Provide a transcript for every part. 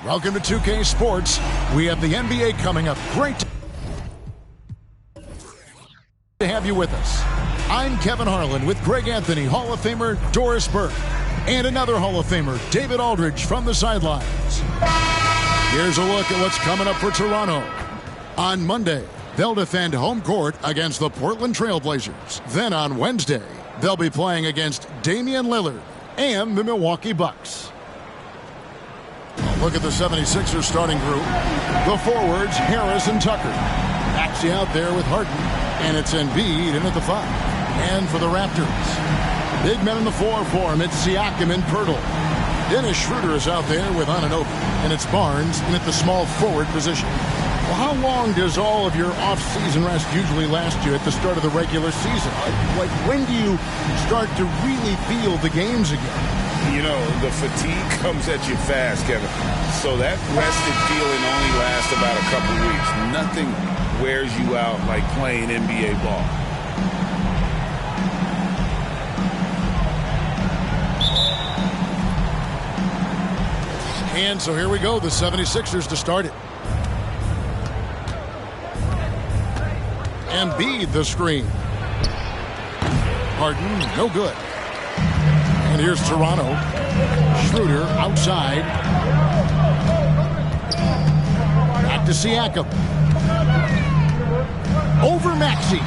Welcome to 2K Sports. We have the NBA coming up. Great to have you with us. I'm Kevin Harlan with Greg Anthony, Hall of Famer Doris Burke, and another Hall of Famer, David Aldridge, from the sidelines. Here's a look at what's coming up for Toronto. On Monday, they'll defend home court against the Portland Trail Blazers. Then on Wednesday, they'll be playing against Damian Lillard and the Milwaukee Bucks. Look at the 76ers starting group. The forwards, Harris and Tucker. Maxey out there with Harden, and it's Embiid in at the 5. And for the Raptors, big men in the 4 for him. It's Siakam and Pirtle. Dennis Schroeder is out there with Anunoby, and it's Barnes in at the small forward position. Well, how long does all of your off-season rest usually last you at the start of the regular season? Like when do you start to really feel the games again? You know, the fatigue comes at you fast, Kevin. So that rested feeling only lasts about a couple weeks. Nothing wears you out like playing NBA ball. And so here we go, the 76ers to start it. Embiid the screen. Harden, no good. And here's Toronto. Schroeder outside. Back to Siakam. Over Maxey.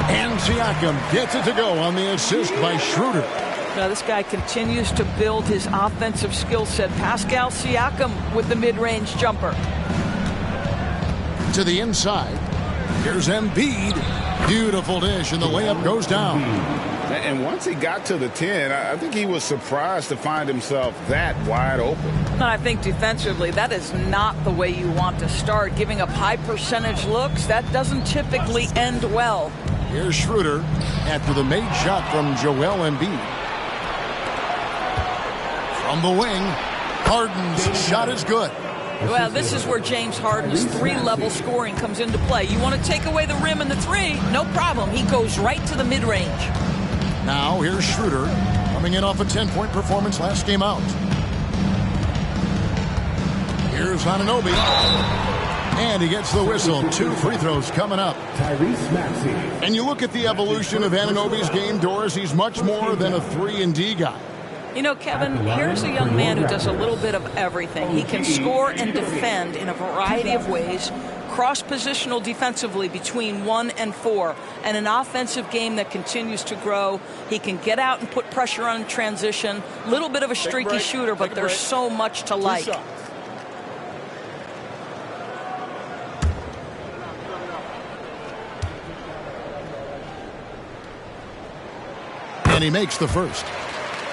And Siakam gets it to go on the assist by Schroeder. Now this guy continues to build his offensive skill set. Pascal Siakam with the mid-range jumper. To the inside. Here's Embiid. Beautiful dish, and the layup goes down. And once he got to the 10, I think he was surprised to find himself that wide open. And I think defensively, that is not the way you want to start. Giving up high percentage looks, that doesn't typically end well. Here's Schroeder after the made shot from Joel Embiid. From the wing, Harden's shot is good. Well, this is where James Harden's 3-level scoring comes into play. You want to take away the rim and the 3, no problem. He goes right to the mid-range. Now here's Schroeder coming in off a 10-point performance last game out. Here's Anunoby. And he gets the whistle. 2 free throws coming up. And you look at the evolution of Anunoby's game, Doris, he's much more than a 3-and-D guy. You know, Kevin, here's a young man who does a little bit of everything. He can score and defend in a variety of ways. Cross-positional defensively between 1 and 4, and an offensive game that continues to grow. He can get out and put pressure on transition. Little bit of a streaky shooter, but there's so much to like. And he makes the first.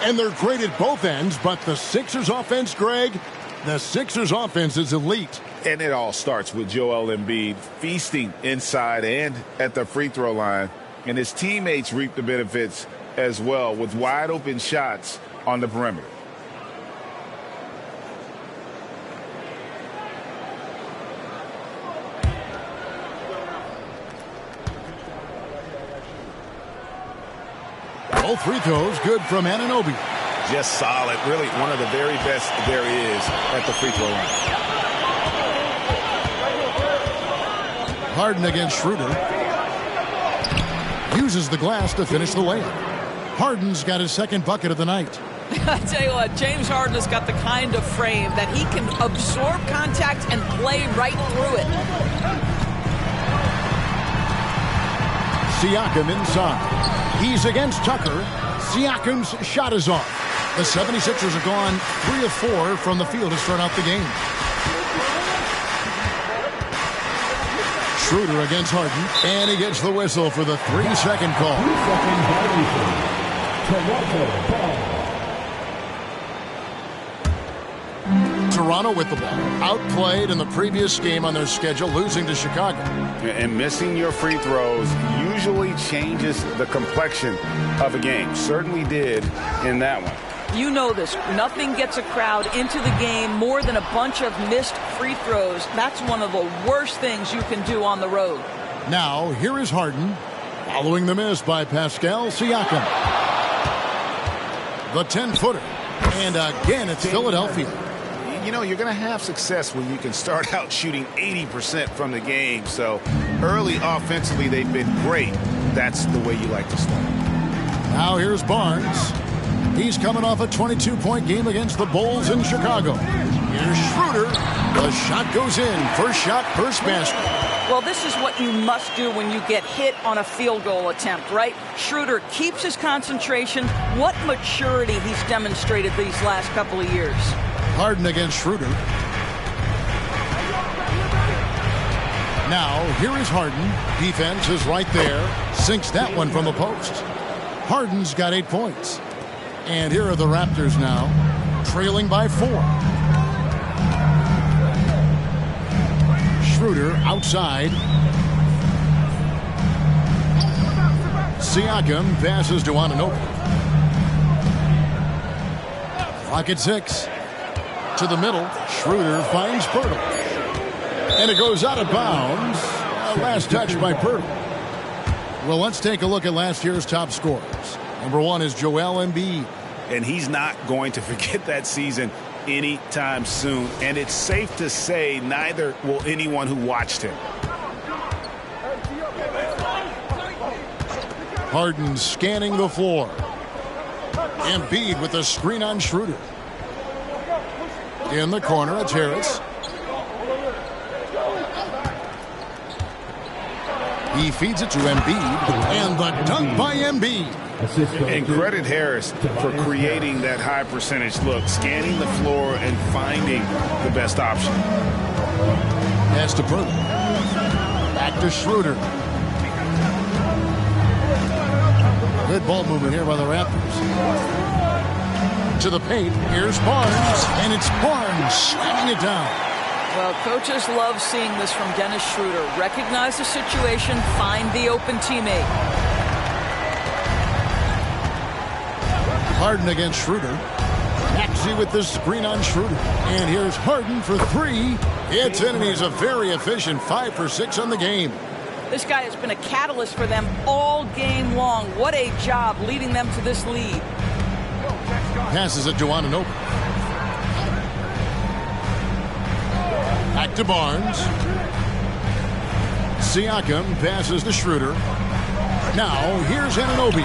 And they're great at both ends, but the Sixers offense, Greg, the Sixers offense is elite. And it all starts with Joel Embiid feasting inside and at the free throw line. And his teammates reap the benefits as well with wide open shots on the perimeter. Both free throws good from Anunoby. Just solid. Really one of the very best there is at the free throw line. Harden against Schroeder. Uses the glass to finish the layup. Harden's got his second bucket of the night. I tell you what, James Harden has got the kind of frame that he can absorb contact and play right through it. Siakam inside. He's against Tucker. Siakam's shot is off. The 76ers have gone 3 of 4 from the field to start out the game. Schroeder against Harden, and he gets the whistle for the 3-second call. Toronto with the ball. Outplayed in the previous game on their schedule, losing to Chicago. And missing your free throws usually changes the complexion of a game. Certainly did in that one. You know this. Nothing gets a crowd into the game more than a bunch of missed free throws. That's one of the worst things you can do on the road. Now, here is Harden, following the miss by Pascal Siakam. The 10-footer. And again, it's Philadelphia. you know, you're going to have success when you can start out shooting 80% from the game. So early offensively, they've been great. That's the way you like to start. Now here's Barnes. He's coming off a 22-point game against the Bulls in Chicago. Here's Schroeder. The shot goes in. First shot, first basket. Well, this is what you must do when you get hit on a field goal attempt, right? Schroeder keeps his concentration. What maturity he's demonstrated these last couple of years. Harden against Schroeder. Now, here is Harden. Defense is right there. Sinks that one from the post. Harden's got 8 points. And here are the Raptors now, trailing by 4. Schroeder outside. Siakam passes to Anunoby. Clock at 6. To the middle. Schroeder finds Pirtle. And it goes out of bounds. Last touch by Pirtle. Well, let's take a look at last year's top scorers. Number 1 is Joel Embiid. And he's not going to forget that season anytime soon. And it's safe to say neither will anyone who watched him. Harden scanning the floor. Embiid with a screen on Schroeder. In the corner, it's Harris. He feeds it to Embiid. And the dunk by Embiid. And credit Harris for creating that high percentage look, scanning the floor and finding the best option. Pass to Pirtle. Back to Schroeder. Good ball movement here by the Raptors. To the paint. Here's Barnes. And it's Barnes slamming it down. Well, coaches love seeing this from Dennis Schroeder. Recognize the situation, find the open teammate. Harden against Schroeder. Maxey with the screen on Schroeder. And here's Harden for 3. It's in, and he's a very efficient 5 for 6 on the game. This guy has been a catalyst for them all game long. What a job leading them to this lead. Passes it to Anunoby. Back to Barnes. Siakam passes to Schroeder. Now here's Anunoby.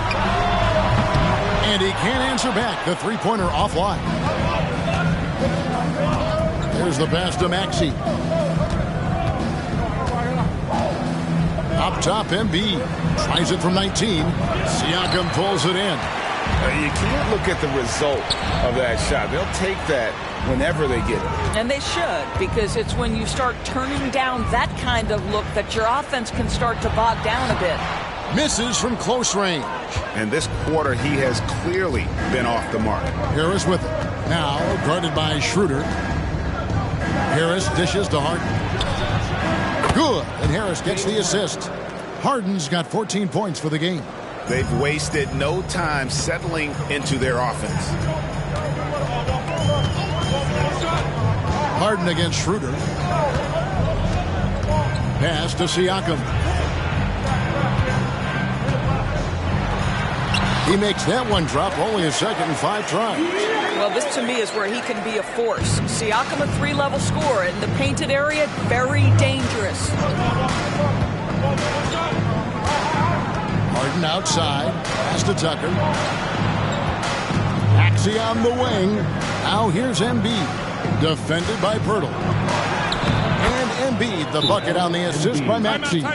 And he can't answer back. The three-pointer offline. There's the pass to Maxey. Up top, Embiid. Tries it from 19. Siakam pulls it in. You can't look at the result of that shot. They'll take that whenever they get it. And they should, because it's when you start turning down that kind of look that your offense can start to bog down a bit. Misses from close range. And this quarter, he has clearly been off the mark. Harris with it. Now guarded by Schroeder. Harris dishes to Harden. Good. And Harris gets the assist. Harden's got 14 points for the game. They've wasted no time settling into their offense. Harden against Schroeder. Pass to Siakam. He makes that one drop, only a second and 5 tries. Well, this to me is where he can be a force. Siakam, a 3-level scorer in the painted area, very dangerous. Harden outside. Pass to Tucker. Maxey on the wing. Now here's Embiid. Defended by Pirtle. And Embiid, the bucket on the assist by Maxey.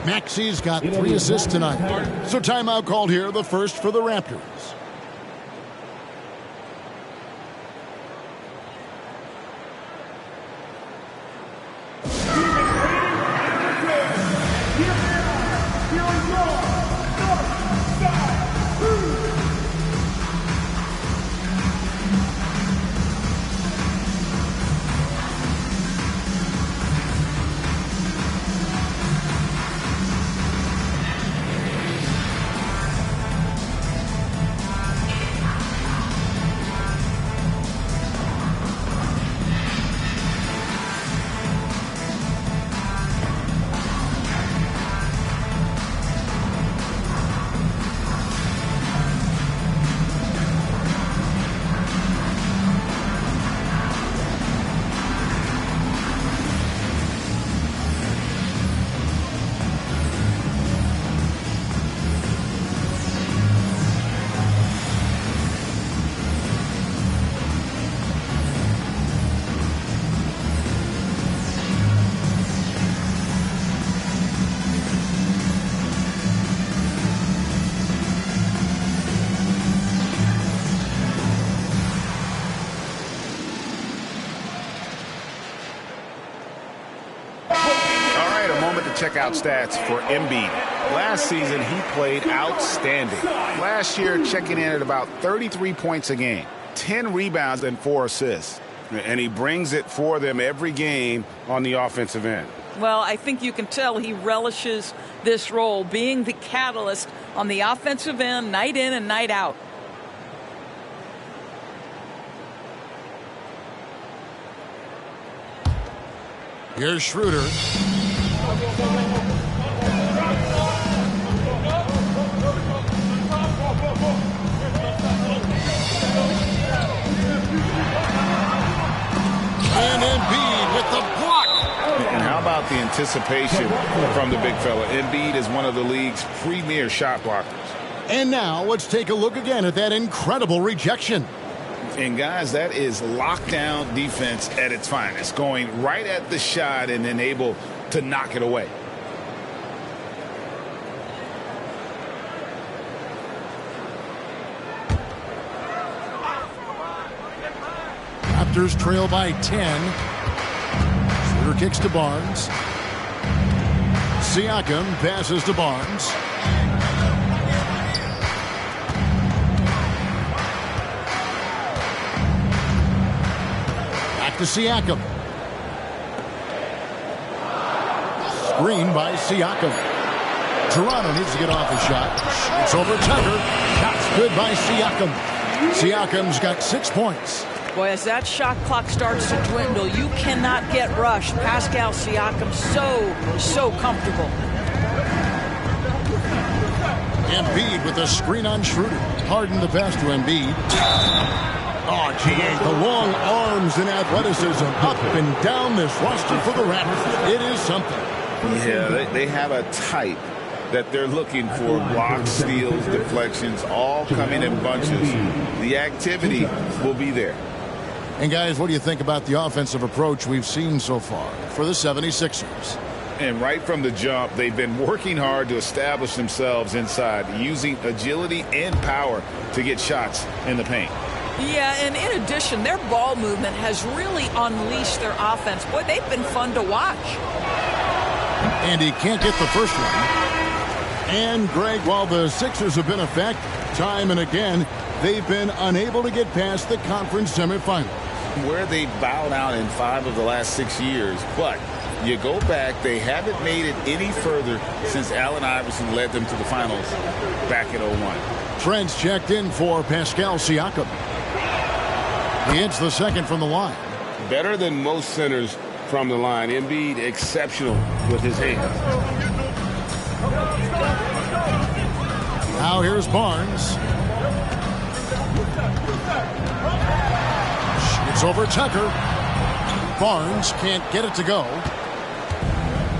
Maxey's got 3 assists tonight. So timeout called here, the first for the Raptors. check out stats for Embiid. Last season, he played outstanding. Last year, checking in at about 33 points a game, 10 rebounds, and 4 assists. And he brings it for them every game on the offensive end. Well, I think you can tell he relishes this role, being the catalyst on the offensive end, night in and night out. Here's Schroeder. And Embiid with the block. And how about the anticipation from the big fella? Embiid is one of the league's premier shot blockers. And now let's take a look again at that incredible rejection. And guys, that is lockdown defense at its finest, going right at the shot and then able to knock it away. Raptors trail by 10. Schroeder kicks to Barnes. Siakam passes to Barnes. Back to Siakam. Screen by Siakam. Toronto needs to get off a shot. It's over Tucker. Shot's good by Siakam. Siakam's got 6 points. Boy, as that shot clock starts to dwindle, you cannot get rushed. Pascal Siakam so comfortable. Embiid with a screen on Schroeder. Harden the pass to Embiid. Oh, gee, the long arms and athleticism up and down this roster for the Raptors. It is something. Yeah, they have a type that they're looking for. Blocks, steals, deflections, all coming in bunches. The activity will be there. And guys, what do you think about the offensive approach we've seen so far for the 76ers? And right from the jump, they've been working hard to establish themselves inside, using agility and power to get shots in the paint. Yeah, and in addition, their ball movement has really unleashed their offense. Boy, they've been fun to watch. And he can't get the first one. And, Greg, while the Sixers have been effective time and again, they've been unable to get past the conference semifinals. Where they bowed out in 5 of the last 6 years, but you go back, they haven't made it any further since Allen Iverson led them to the finals back in 01. Trent's checked in for Pascal Siakam. He hits the second from the line. Better than most centers from the line. Embiid exceptional with his hands. Now here's Barnes. It's over Tucker. Barnes can't get it to go.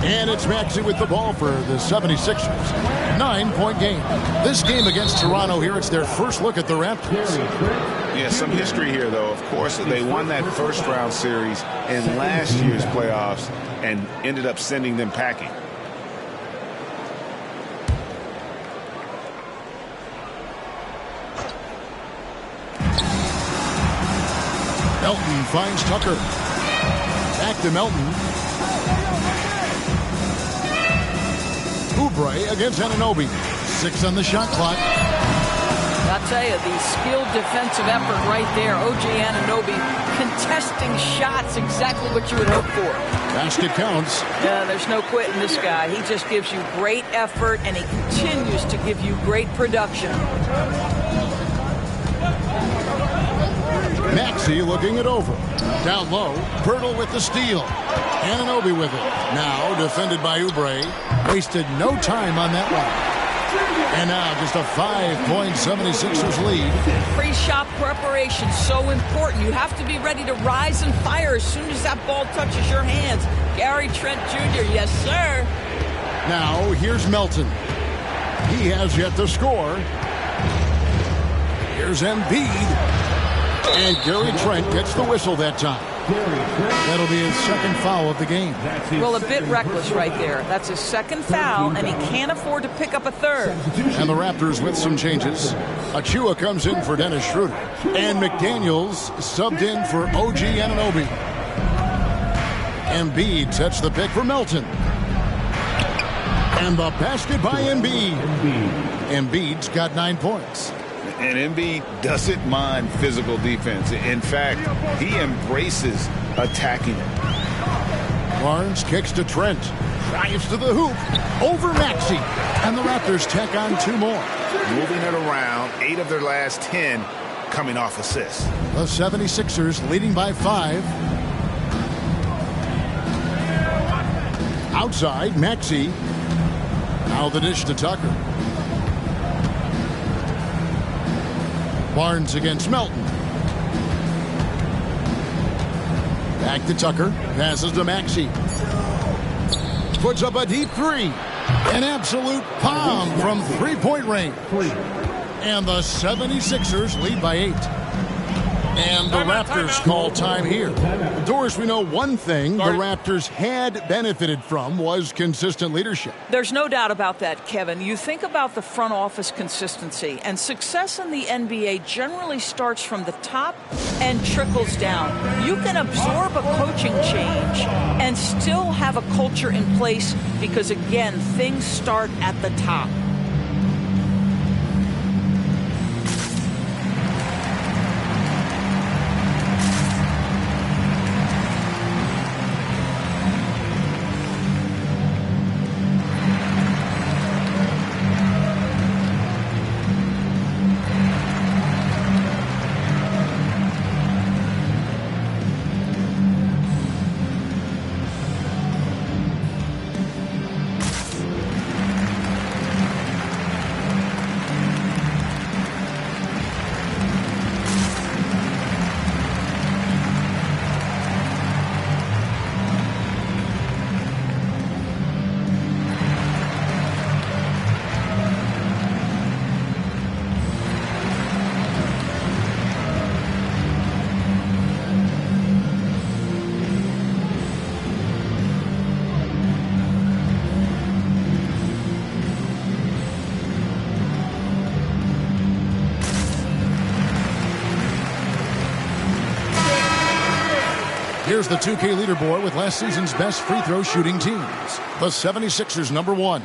And it's Maxey with the ball for the 76ers. 9-point game. This game against Toronto here, it's their first look at the Raptors. Yeah, some history here, though. Of course, they won that first-round series in last year's playoffs and ended up sending them packing. Melton finds Tucker. Back to Melton. Oubre against Anunoby. 6 on the shot clock. I'll tell you, the skilled defensive effort right there. O.J. Anunoby contesting shots, exactly what you would hope for. Basket counts. Yeah, there's no quitting this guy. He just gives you great effort, and he continues to give you great production. Maxey looking it over. Down low, Pirtle with the steal. Anunoby with it. Now defended by Oubre. Wasted no time on that one. And now just a 5-point 76ers lead. Pre-shot preparation, so important. You have to be ready to rise and fire as soon as that ball touches your hands. Gary Trent Jr., yes, sir. Now here's Melton. He has yet to score. Here's Embiid. And Gary Trent gets the whistle that time. That'll be his second foul of the game. Well, a bit reckless right there. That's his second foul, and he can't afford to pick up a third. And the Raptors with some changes. Achua comes in for Dennis Schroeder. And McDaniels subbed in for OG Anunoby. Embiid sets the pick for Melton. And the basket by Embiid. Embiid's got 9 points. And Embiid doesn't mind physical defense. In fact, he embraces attacking it. Barnes kicks to Trent. Drives to the hoop. Over Maxey. And the Raptors tack on 2 more. Moving it around, 8 of their last 10 coming off assists. The 76ers leading by 5. Outside, Maxey. Now the dish to Tucker. Barnes against Melton. Back to Tucker. Passes to Maxey. Puts up a deep 3. An absolute bomb from 3-point range. And the 76ers lead by 8. And the Raptors call time here. Doris, we know one thing the Raptors had benefited from was consistent leadership. There's no doubt about that, Kevin. You think about the front office consistency, and success in the NBA generally starts from the top and trickles down. You can absorb a coaching change and still have a culture in place because, again, things start at the top. Here's the 2K leaderboard with last season's best free throw shooting teams. The 76ers #1.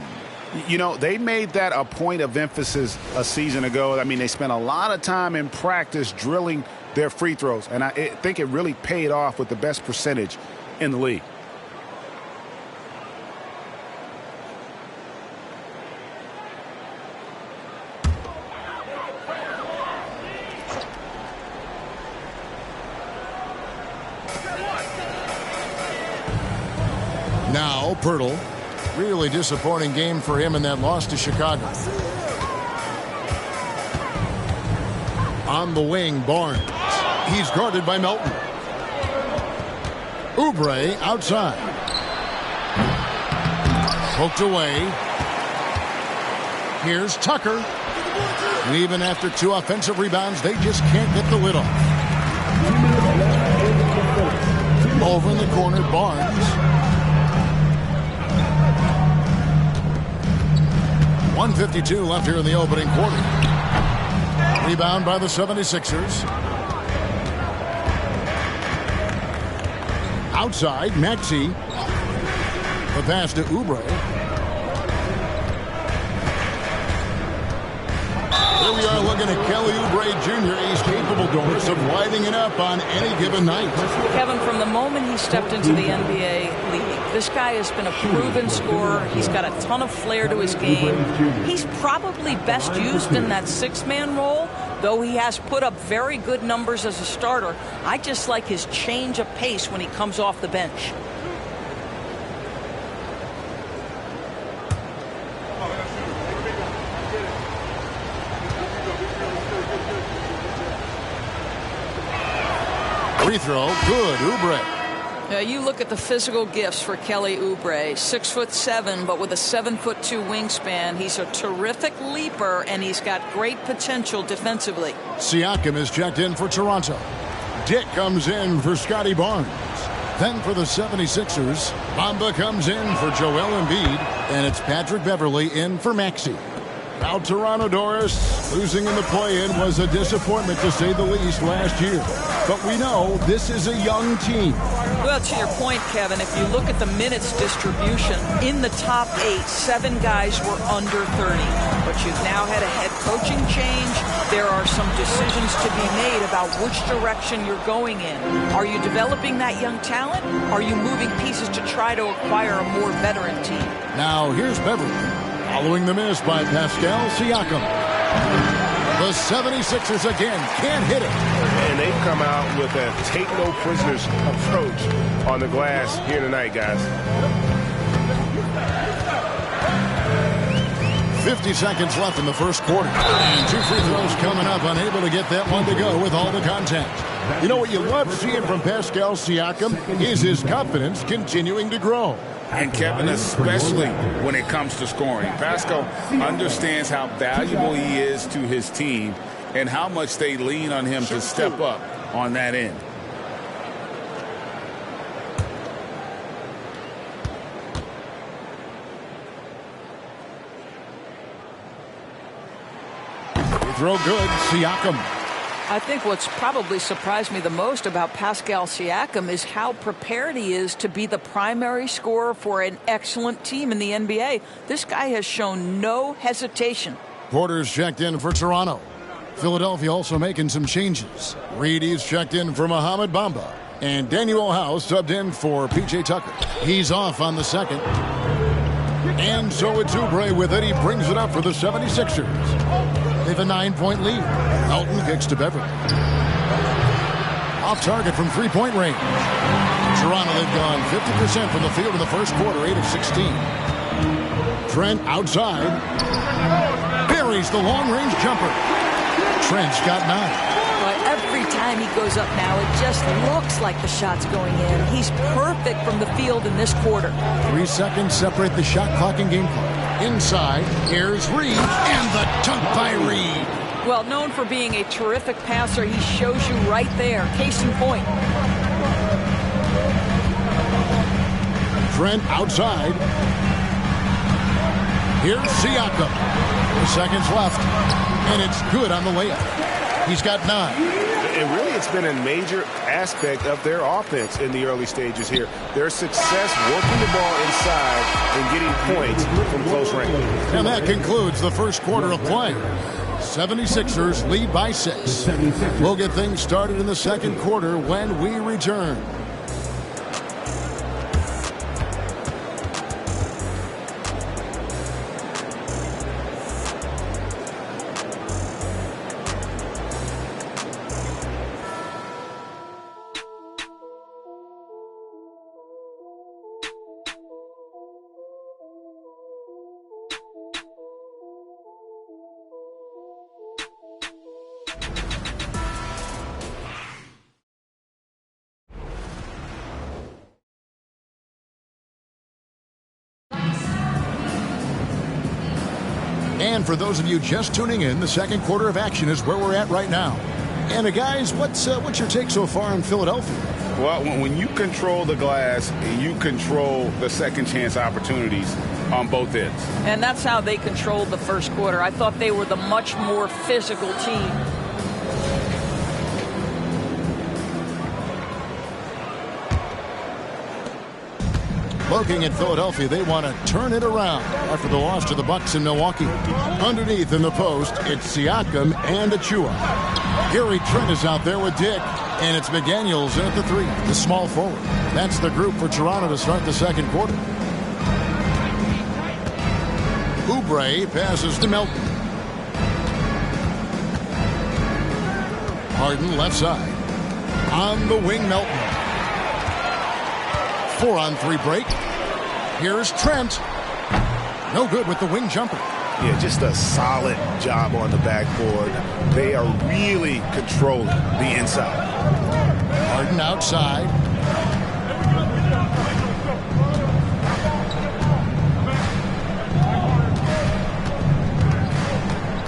You know, they made that a point of emphasis a season ago. I mean, they spent a lot of time in practice drilling their free throws, and I think it really paid off with the best percentage in the league. Now, Pirtle. Really disappointing game for him in that loss to Chicago. On the wing, Barnes. He's guarded by Melton. Oubre outside. Poked away. Here's Tucker. Even after 2 offensive rebounds, they just can't get the lid off. Over in the corner, Barnes. 1:52 left here in the opening quarter. Rebound by the 76ers. Outside, Maxey. The pass to Oubre. Here we are looking at Kelly Oubre Jr. He's capable, Doris, of lighting it up on any given night. Kevin, from the moment he stepped into the NBA league, this guy has been a proven scorer. He's got a ton of flair to his game. He's probably best used in that 6-man role, though he has put up very good numbers as a starter. I just like his change of pace when he comes off the bench. Free throw, good, Oubre. You look at the physical gifts for Kelly Oubre. 6'7", but with a 7'2" wingspan. He's a terrific leaper, and he's got great potential defensively. Siakam is checked in for Toronto. Dick comes in for Scotty Barnes. Then for the 76ers, Bamba comes in for Joel Embiid, and it's Patrick Beverley in for Maxey. Now Toronto, Doris, losing in the play-in was a disappointment to say the least last year. But we know this is a young team. Well, to your point, Kevin, if you look at the minutes distribution, in the top 8, 7 guys were under 30. But you've now had a head coaching change. There are some decisions to be made about which direction you're going in. Are you developing that young talent? Are you moving pieces to try to acquire a more veteran team? Now here's Beverly, following the miss by Pascal Siakam. The 76ers again can't hit it. And they've come out with a take-no-prisoners approach on the glass here tonight, guys. 50 seconds left in the first quarter. And 2 free throws coming up, unable to get that one to go with all the contact. You know what you love seeing from Pascal Siakam is his confidence continuing to grow. And Kevin, especially when it comes to scoring. Pascal understands how valuable he is to his team and how much they lean on him to step up on that end. Throw good, Siakam. I think what's probably surprised me the most about Pascal Siakam is how prepared he is to be the primary scorer for an excellent team in the NBA. This guy has shown no hesitation. Porter's checked in for Toronto. Philadelphia also making some changes. Reedy's checked in for Mohamed Bamba. And Daniel House subbed in for P.J. Tucker. He's off on the second. And so it's Oubre with it. He brings it up for the 76ers. They have a 9-point lead. Elton kicks to Beverly. Off target from three-point range. Toronto, they've gone 50% from the field in the first quarter, 8 of 16. Trent outside. Buries the long-range jumper. Trent's got 9. But every time he goes up now, it just looks like the shot's going in. He's perfect from the field in this quarter. 3 seconds separate the shot clock and game clock. Inside, here's Reed, and the dunk by Reed. Well, known for being a terrific passer, he shows you right there. Case in point. Trent outside. Here's Siakam. 4 seconds left, and it's good on the layup. He's got 9. And really, it's been a major aspect of their offense in the early stages here. Their success working the ball inside and getting points from close range. And that concludes the first quarter of play. 76ers lead by 6. We'll get things started in the second quarter when we return. And for those of you just tuning in, the second quarter of action is where we're at right now. And guys, what's your take so far on Philadelphia? Well, when you control the glass, you control the second chance opportunities on both ends. And that's how they controlled the first quarter. I thought they were the much more physical team. Looking at Philadelphia, they want to turn it around after the loss to the Bucks in Milwaukee. Underneath in the post, it's Siakam and Achua. Gary Trent is out there with Dick, and it's McDaniels in at the 3, the small forward. That's the group for Toronto to start the second quarter. Oubre passes to Melton. Harden left side. On the wing, Melton. 4-on-3 break. Here's Trent. No good with the wing jumper. Yeah, just a solid job on the backboard. They are really controlling the inside. Harden outside.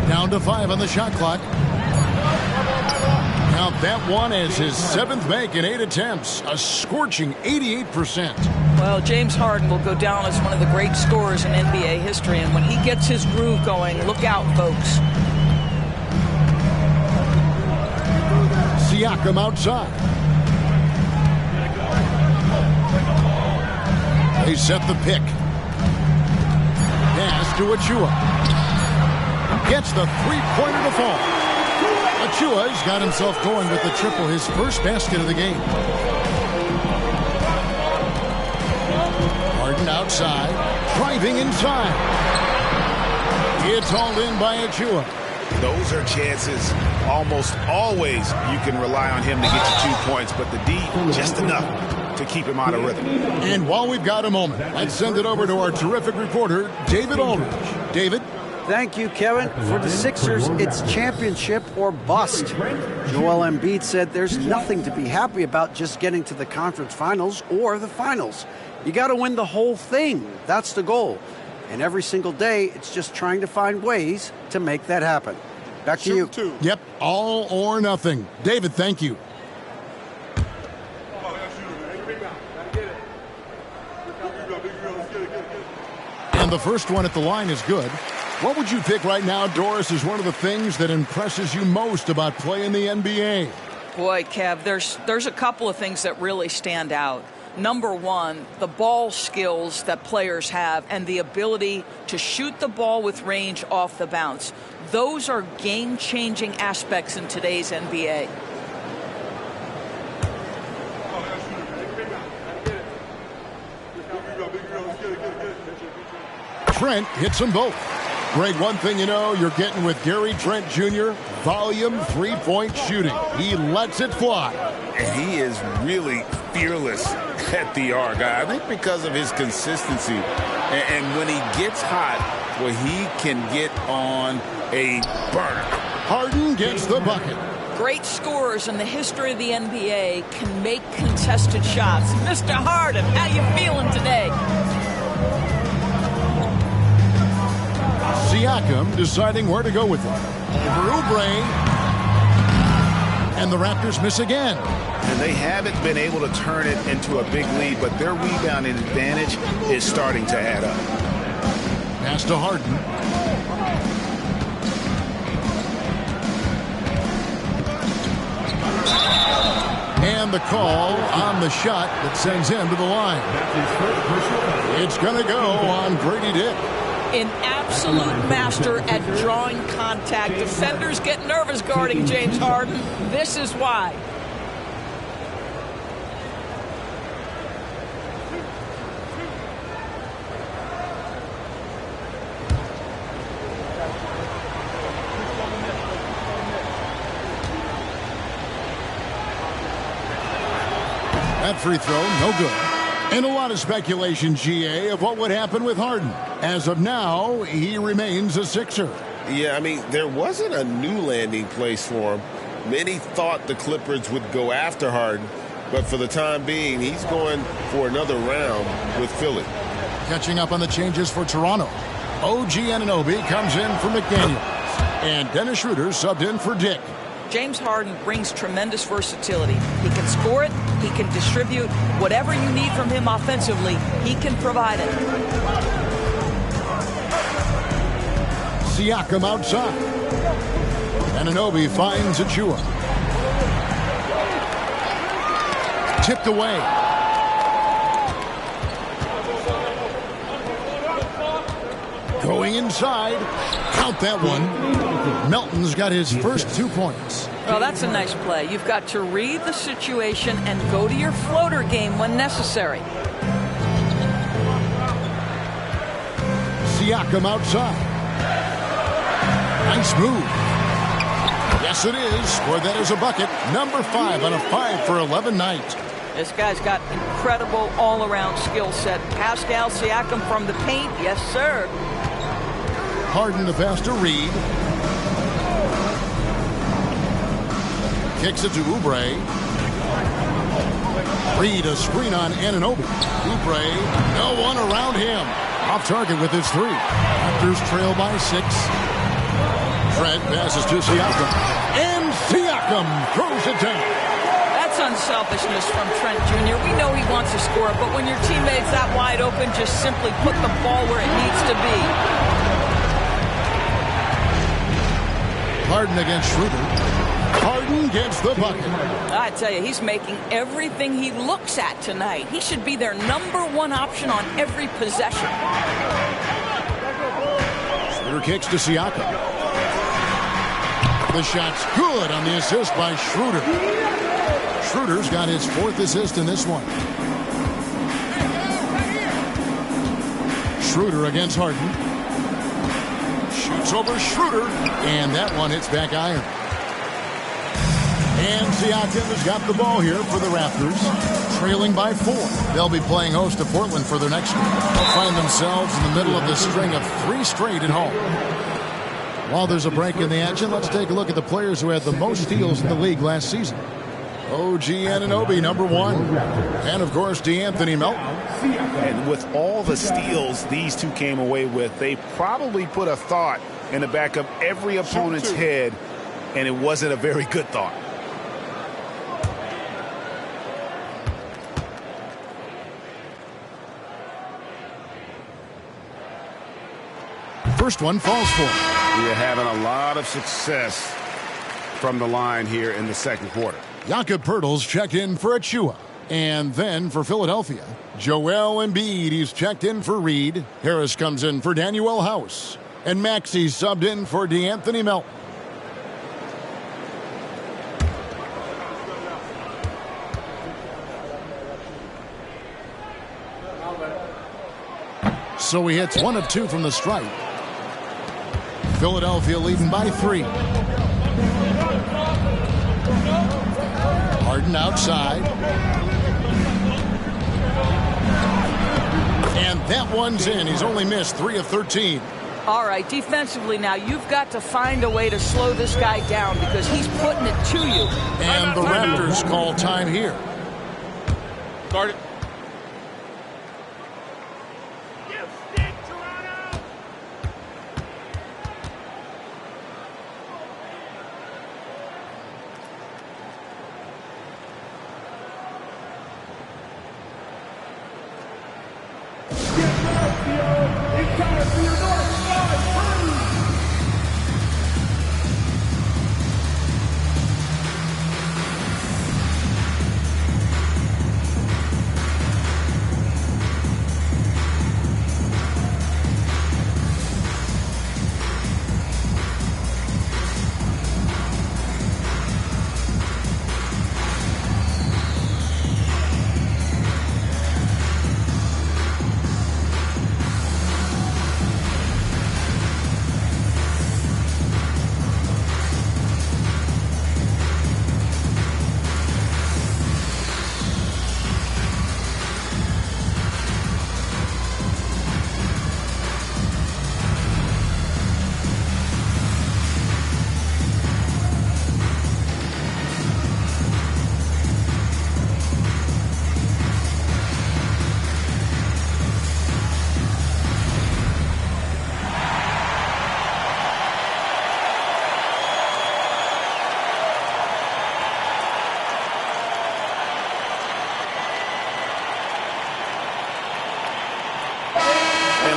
Down to 5 on the shot clock. Count that one as his 7th make in 8 attempts, a scorching 88%. Well, James Harden will go down as one of the great scorers in NBA history, and when he gets his groove going, look out, folks. Siakam outside. They set the pick. Pass to Achua. Gets the three-pointer to fall. Achua's got himself going with the triple, his first basket of the game. Harden outside, driving inside. It's hauled in by Achua. Those are chances almost always you can rely on him to get you 2 points, but the D just enough to keep him out of rhythm. And while we've got a moment, let's send it over to our terrific reporter, David Aldridge. David? Thank you, Kevin. For the Sixers, it's championship or bust. Joel Embiid said there's nothing to be happy about just getting to the conference finals or the finals. You got to win the whole thing. That's the goal. And every single day, it's just trying to find ways to make that happen. Back to you. Yep, all or nothing. David, thank you. And the first one at the line is good. What would you pick right now, Doris, is one of the things that impresses you most about playing the NBA? Boy, Kev, there's a couple of things that really stand out. Number one, the ball skills that players have and the ability to shoot the ball with range off the bounce. Those are game-changing aspects in today's NBA. Trent hits them both. Greg, one thing you know you're getting with Gary Trent Jr., volume three-point shooting. He lets it fly. And he is really fearless at the arc. I think because of his consistency. And when he gets hot, well, he can get on a burner. Harden gets the bucket. Great scorers in the history of the NBA can make contested shots. Mr. Harden, how you feeling today? Siakam deciding where to go with it. Over Oubre. And the Raptors miss again. And they haven't been able to turn it into a big lead, but their rebounding advantage is starting to add up. Pass to Harden. And the call on the shot that sends him to the line. It's going to go on Grady Dick. An absolute master at drawing contact. Defenders get nervous guarding James Harden. This is why. That free throw, no good. And a lot of speculation, GA, of what would happen with Harden. As of now, he remains a Sixer. Yeah, I mean, there wasn't a new landing place for him. Many thought the Clippers would go after Harden, but for the time being, he's going for another round with Philly. Catching up on the changes for Toronto. OG Anunoby comes in for McDaniels. And Dennis Schroeder subbed in for Dick. James Harden brings tremendous versatility. He can score it, he can distribute. Whatever you need from him offensively, he can provide it. Siakam outside. Anunoby finds Achua. Tipped away. Going inside. Count that one. Melton's got his first 2 points. Well, that's a nice play. You've got to read the situation and go to your floater game when necessary. Siakam outside. Nice move. Yes, it is. Scored that as a bucket. Number 5 on a 5 for 11 night. This guy's got incredible all-around skill set. Pascal Siakam from the paint. Yes, sir. Harden the pass to Reed. Kicks it to Oubre. Reed a screen on Anunoby. Oubre, no one around him. Off target with his 3. Raptors trail by 6. Trent passes to Siakam. And Siakam throws powers it down. That's unselfishness from Trent Jr. We know he wants to score, but when your teammate's that wide open, just simply put the ball where it needs to be. Harden against Schroeder. Harden gets the bucket. I tell you, he's making everything he looks at tonight. He should be their #1 option on every possession. Schroeder kicks to Siakam. The shot's good on the assist by Schroeder. Schroeder's got his 4th assist in this one. Schroeder against Harden. Shoots over Schroeder, and that one hits back iron. And Siakam has got the ball here for the Raptors, trailing by 4. They'll be playing host to Portland for their next one. They'll find themselves in the middle of the string of 3 straight at home. While there's a break in the action, let's take a look at the players who had the most steals in the league last season. OG Anunoby, #1. And, of course, DeAnthony Melton. And with all the steals these two came away with, they probably put a thought in the back of every opponent's head, and it wasn't a very good thought. First one falls for him. We're having a lot of success from the line here in the second quarter. Jakob Poeltl's checked in for Achua. And then for Philadelphia, Joel Embiid, he's checked in for Reed. Harris comes in for Danuel House. And Maxey's subbed in for DeAnthony Melton. So he hits 1 of 2 from the stripe. Philadelphia leading by 3. Harden outside. And that one's in. He's only missed 3 of 13. All right, defensively now, you've got to find a way to slow this guy down because he's putting it to you. And the Raptors call time here. Guard it.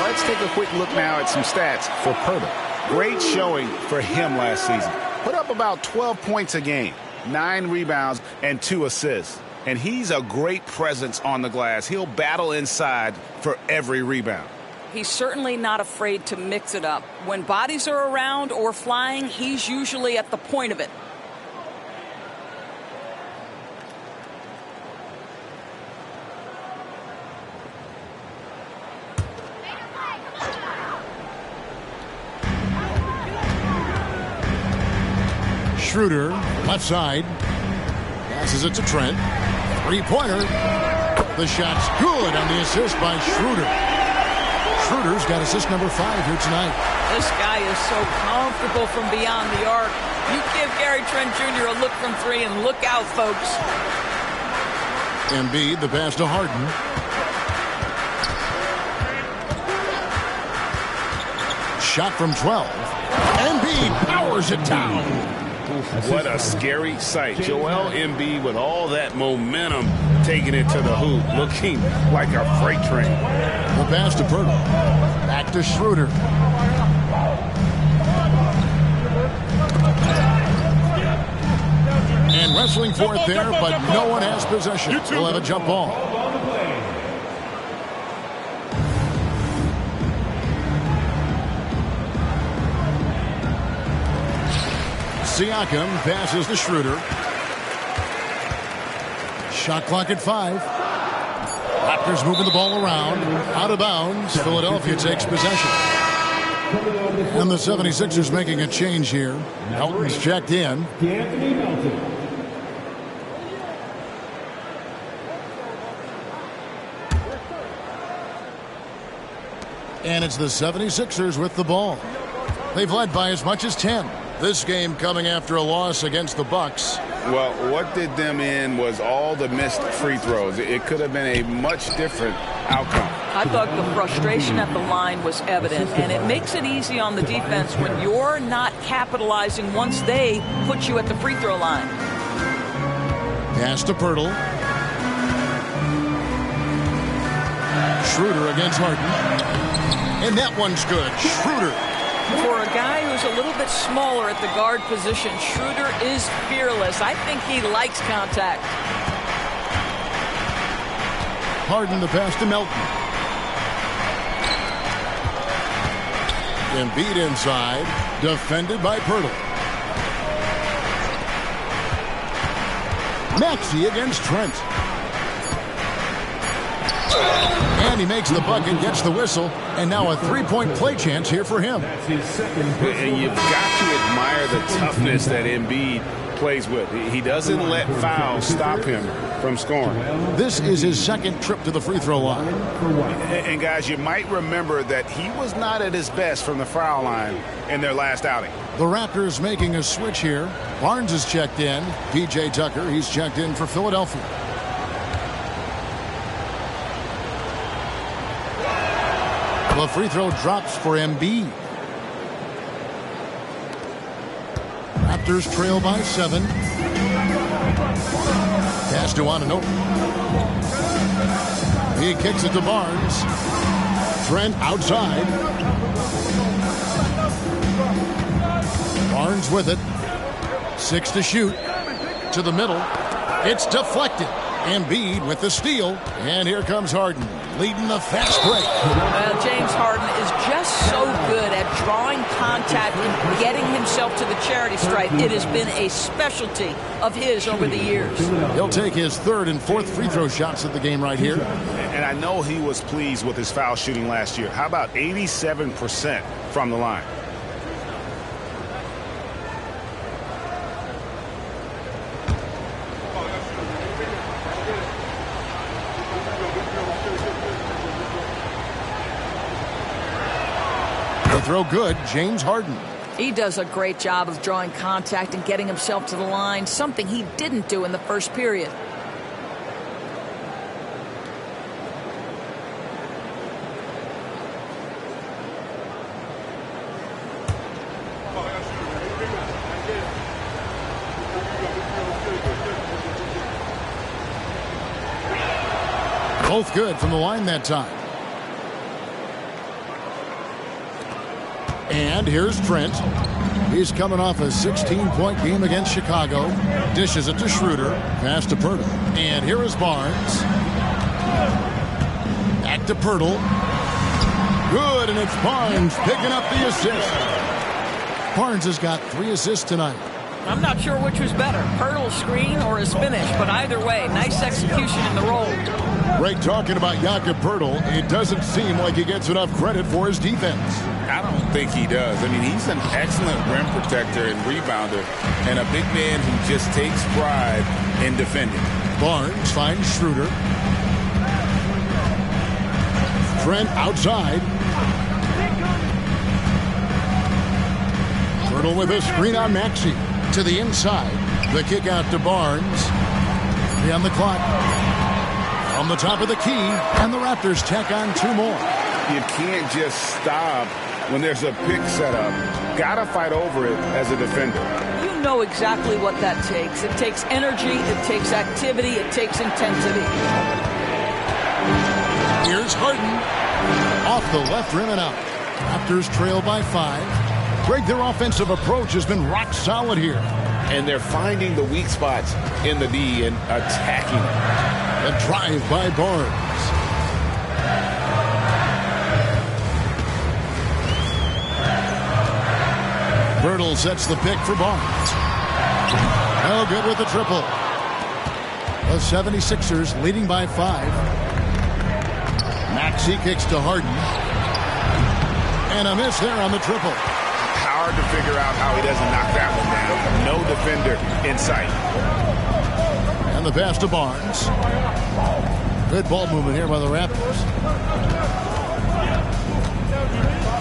Let's take a quick look now at some stats for Poeltl. Great showing for him last season. Put up about 12 points a game, 9 rebounds, and 2 assists. And he's a great presence on the glass. He'll battle inside for every rebound. He's certainly not afraid to mix it up. When bodies are around or flying, he's usually at the point of it. Schroeder, left side. Passes it to Trent. Three-pointer. The shot's good on the assist by Schroeder. Schroeder's got assist number 5 here tonight. This guy is so comfortable from beyond the arc. You give Gary Trent Jr. a look from 3 and look out, folks. Embiid, the pass to Harden. Shot from 12. Embiid powers it down. What a scary sight. Joel Embiid with all that momentum taking it to the hoop, looking like a freight train. The pass to Pirtle. Back to Schroeder. And wrestling for it there, but no one has possession. We'll have a jump ball. Siakam passes to Schroeder. Shot clock at 5. Raptors moving the ball around. Out of bounds. Philadelphia takes possession. And the 76ers making a change here. Melton's checked in. And it's the 76ers with the ball. They've led by as much as 10. This game coming after a loss against the Bucks. Well, what did them in was all the missed free throws. It could have been a much different outcome. I thought the frustration at the line was evident, and it makes it easy on the defense when you're not capitalizing once they put you at the free throw line. Pass to Pirtle. Schroeder against Harden. And that one's good. Schroeder. For a guy who's a little bit smaller at the guard position, Schroeder is fearless. I think he likes contact. Harden the pass to Melton. Embiid inside. Defended by Pirtle. Maxey against Trent. And he makes the bucket, gets the whistle, and now a three-point play chance here for him. And you've got to admire the toughness that Embiid plays with. He doesn't let fouls stop him from scoring. This is his second trip to the free throw line. And guys, you might remember that he was not at his best from the foul line in their last outing. The Raptors making a switch here. Barnes is checked in. P.J. Tucker, he's checked in for Philadelphia. The free throw drops for Embiid. Raptors trail by 7. Pass to Anunoby. He kicks it to Barnes. Trent outside. Barnes with it. 6 to shoot. To the middle. It's deflected. Embiid with the steal. And here comes Harden, leading the fast break. Well, James Harden is just so good at drawing contact and getting himself to the charity stripe. It has been a specialty of his over the years. He'll take his third and fourth free throw shots of the game right here. And I know he was pleased with his foul shooting last year. How about 87% from the line? Throw good, James Harden. He does a great job of drawing contact and getting himself to the line, something he didn't do in the first period. Both good from the line that time. And here's Trent. He's coming off a 16-point game against Chicago. Dishes it to Schroeder. Pass to Pirtle. And here is Barnes. Back to Pirtle. Good, and it's Barnes picking up the assist. Barnes has got 3 assists tonight. I'm not sure which was better, Pirtle's screen or his finish, but either way, nice execution in the role. Great talking about Jakob Pirtle. It doesn't seem like he gets enough credit for his defense. I don't think he does. I mean, he's an excellent rim protector and rebounder, and a big man who just takes pride in defending. Barnes finds Schroeder. Trent outside. Pirtle with a screen on Maxey. To the inside. The kick out to Barnes. 3 on the clock. On the top of the key. And the Raptors tack on 2 more. You can't just stop when there's a pick set up. Gotta fight over it as a defender. You you know exactly what that takes. It takes energy, it takes activity, it takes intensity. Here's Harden. Off the left rim and out. Raptors trail by 5. Greg, their offensive approach has been rock solid here. And they're finding the weak spots in the D and attacking. A drive by Barnes. Birtle sets the pick for Barnes. No good with the triple. The 76ers leading by 5. Maxey kicks to Harden. And a miss there on the triple. Hard to figure out how he doesn't knock that one down. No defender in sight. And the pass to Barnes. Good ball movement here by the Raptors.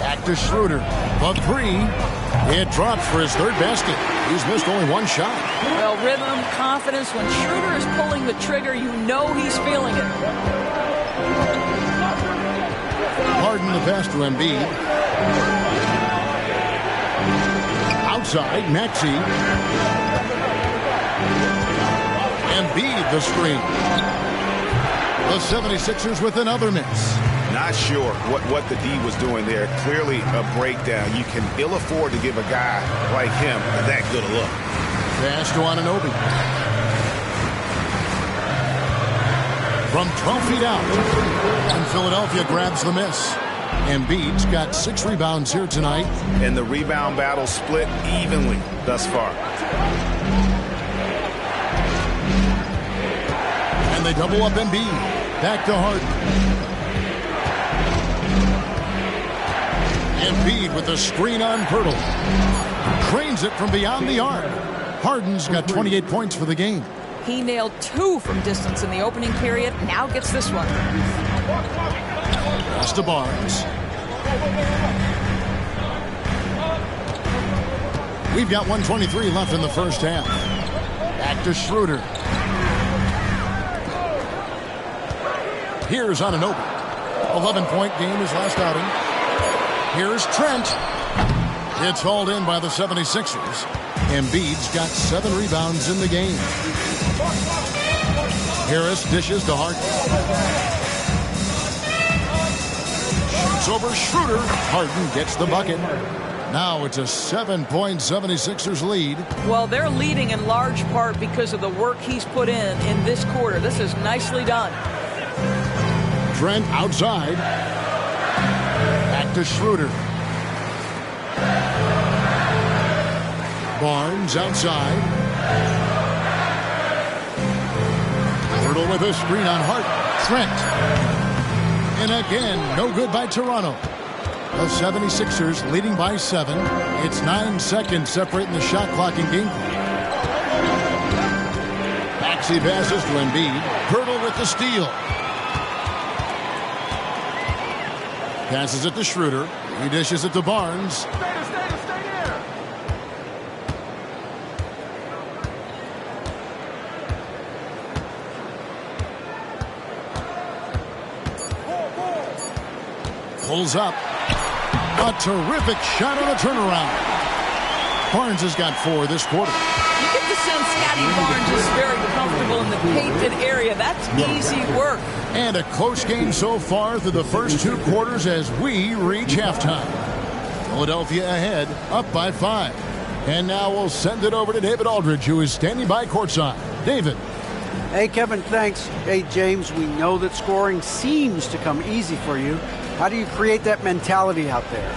Back to Schroeder. The 3. It drops for his 3rd basket. He's missed only 1 shot. Well, rhythm, confidence. When Schroeder is pulling the trigger, you know he's feeling it. Harden the pass to Embiid. Outside, Maxey. Embiid the screen. The 76ers with another miss. Not sure what the D was doing there. Clearly a breakdown. You can ill afford to give a guy like him that good a look. Pass to Anunoby. From 12 feet out. And Philadelphia grabs the miss. Embiid's got 6 rebounds here tonight. And the rebound battle split evenly thus far. And they double up Embiid. Back to Harden. Embiid with the screen on Pirtle. Cranes it from beyond the arc. Harden's got 28 points for the game. He nailed 2 from distance in the opening period. Now gets this one. Pass to Barnes. We've got 1:23 left in the first half. Back to Schroeder. Here's Anunoby. 11-point game his last outing. Here's Trent. It's hauled in by the 76ers. Embiid's got 7 rebounds in the game. Harris dishes to Harden. Shoots over Schroeder. Harden gets the bucket. Now it's a 7-point 76ers lead. Well, they're leading in large part because of the work he's put in this quarter. This is nicely done. Trent outside. Back to Schroeder. Barnes outside. Pirtle with a screen on Hart. Trent. And again, no good by Toronto. The 76ers leading by 7. It's 9 seconds separating the shot clock and game clock. Maxey passes to Embiid. Pirtle with the steal. Passes it to Schroeder. He dishes it to Barnes. Stay there. Pulls up. A terrific shot on a turnaround. Barnes has got 4 this quarter. You get the sense Scotty Barnes is very comfortable in the painted area. That's easy work. And a close game so far through the first 2 quarters as we reach halftime. Philadelphia ahead, up by 5. And now we'll send it over to David Aldridge, who is standing by courtside. David. Hey, Kevin, thanks. Hey, James, we know that scoring seems to come easy for you. How do you create that mentality out there?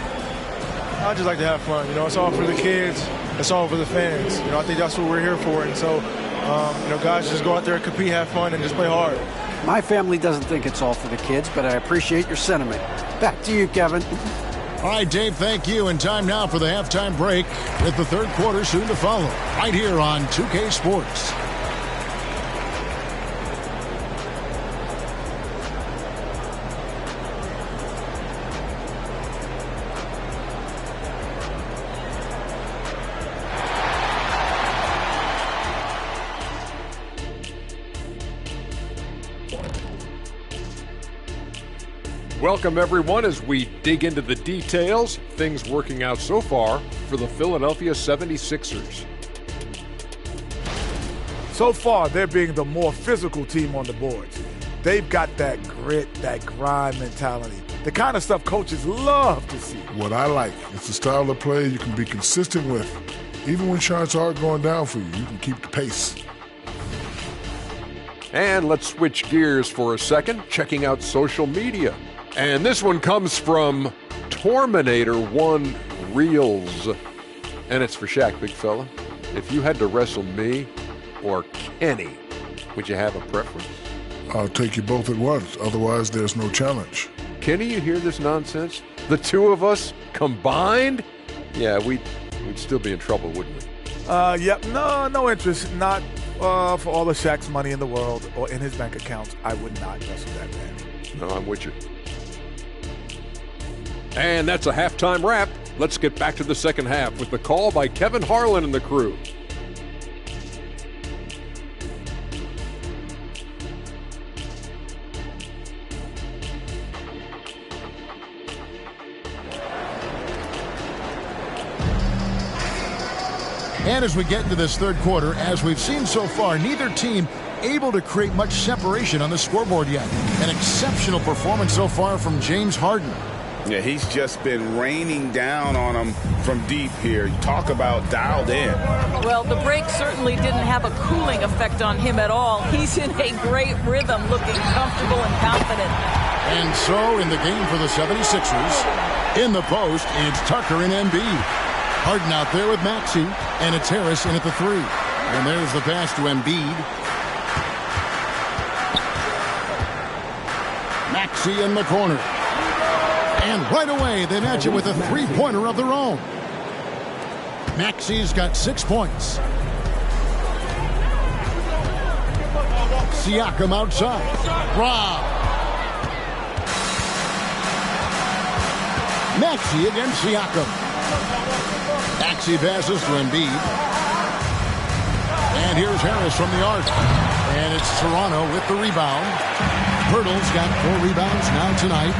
I just like to have fun. You know, it's all for the kids. It's all for the fans. You know, I think that's what we're here for. And so, you know, guys, just go out there and compete, have fun, and just play hard. My family doesn't think it's all for the kids, but I appreciate your sentiment. Back to you, Kevin. All right, Dave, thank you. And time now for the halftime break with the third quarter soon to follow. Right here on 2K Sports. Welcome, everyone, as we dig into the details. Things working out so far for the Philadelphia 76ers. So far, they're being the more physical team on the boards. They've got that grit, that grind mentality, the kind of stuff coaches love to see. What I like is the style of play you can be consistent with. Even when shots are going down for you, you can keep the pace. And let's switch gears for a second, checking out social media. And this one comes from Torminator1 Reels. And it's for Shaq, big fella. If you had to wrestle me or Kenny, would you have a preference? I'll take you both at once. Otherwise, there's no challenge. Kenny, you hear this nonsense? The two of us combined? Yeah, we'd still be in trouble, wouldn't we? Yep. No interest. Not for all the Shaq's money in the world or in his bank accounts. I would not wrestle that man. No, I'm with you. And that's a halftime wrap. Let's get back to the second half with the call by Kevin Harlan and the crew. And as we get into this third quarter, as we've seen so far, neither team able to create much separation on the scoreboard yet. An exceptional performance so far from James Harden. Yeah, he's just been raining down on them from deep here. You talk about dialed in. Well, the break certainly didn't have a cooling effect on him at all. He's in a great rhythm, looking comfortable and confident. And so in the game for the 76ers, in the post, it's Tucker and Embiid. Harden out there with Maxey, and it's Harris in at the 3. And there's the pass to Embiid. Maxey in the corner. And right away, they match it with a three-pointer of their own. Maxey's got 6 points. Siakam outside. Rob. Maxey against Siakam. Maxey passes to Embiid. And here's Harris from the arc. And it's Toronto with the rebound. Hurdle's got 4 rebounds now tonight.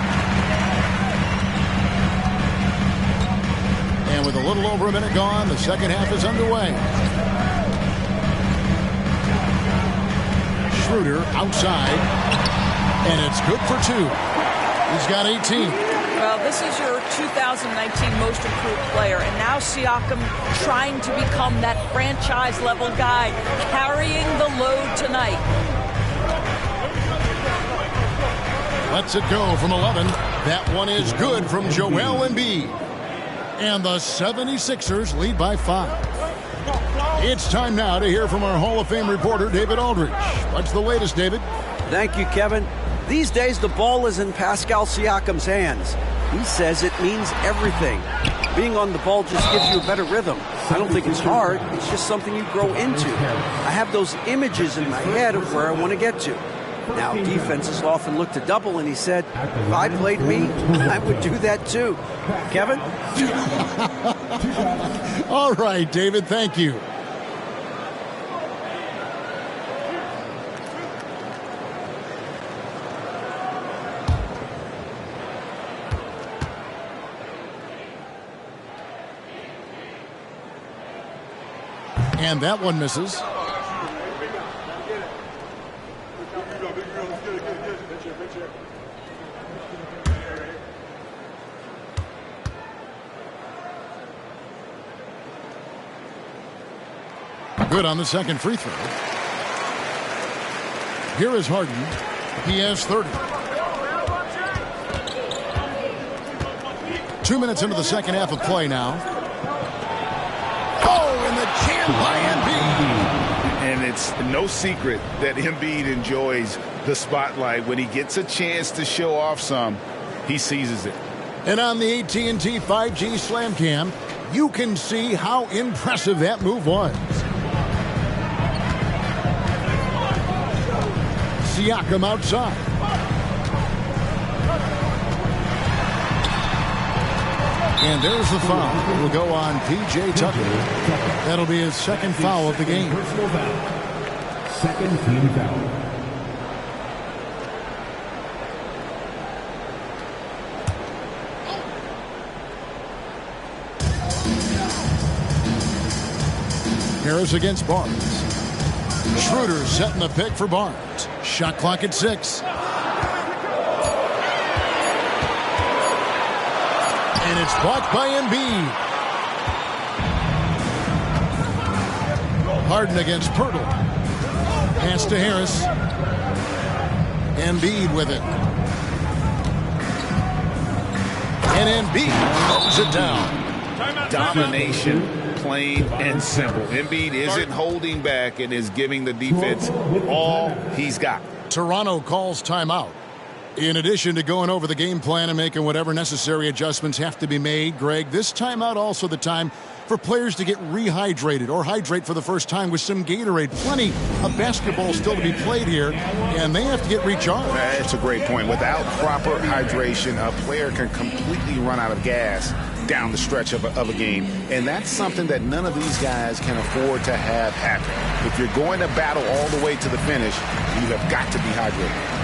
And with a little over a minute gone, the second half is underway. Schroeder outside. And it's good for 2. He's got 18. Well, this is your 2019 most improved player, and now Siakam trying to become that franchise-level guy, carrying the load tonight. Lets it go from 11. That one is good from Joel Embiid. And the 76ers lead by 5. It's time now to hear from our Hall of Fame reporter, David Aldridge. What's the latest, David? Thank you, Kevin. These days, the ball is in Pascal Siakam's hands. He says it means everything. Being on the ball just gives you a better rhythm. I don't think it's hard. It's just something you grow into. I have those images in my head of where I want to get to. Now, defenses often look to double, and he said, if I played me, I would do that too. Kevin? All right, David, thank you. And that one misses. Good on the second free throw. Here is Harden. He has 30. 2 minutes into the second half of play now. By Embiid. And it's no secret that Embiid enjoys the spotlight. When he gets a chance to show off some, he seizes it. And on the AT&T 5G Slam Cam, you can see how impressive that move was. Siakam outside. And there's the foul. It will go on P.J. Tucker. That'll be his second foul of the game. Second team foul. Harris against Barnes. Schroeder setting the pick for Barnes. Shot clock at 6. And it's blocked by Embiid. Harden against Pirtle. Pass to Harris. Embiid with it. And Embiid throws it down. Domination, plain and simple. Embiid isn't holding back and is giving the defense all he's got. Toronto calls timeout. In addition to going over the game plan and making whatever necessary adjustments have to be made, Greg, this timeout also the time for players to get rehydrated or hydrate for the first time with some Gatorade. Plenty of basketball still to be played here, and they have to get recharged. That's a great point. Without proper hydration, a player can completely run out of gas down the stretch of a game, and that's something that none of these guys can afford to have happen. If you're going to battle all the way to the finish, you have got to be hydrated.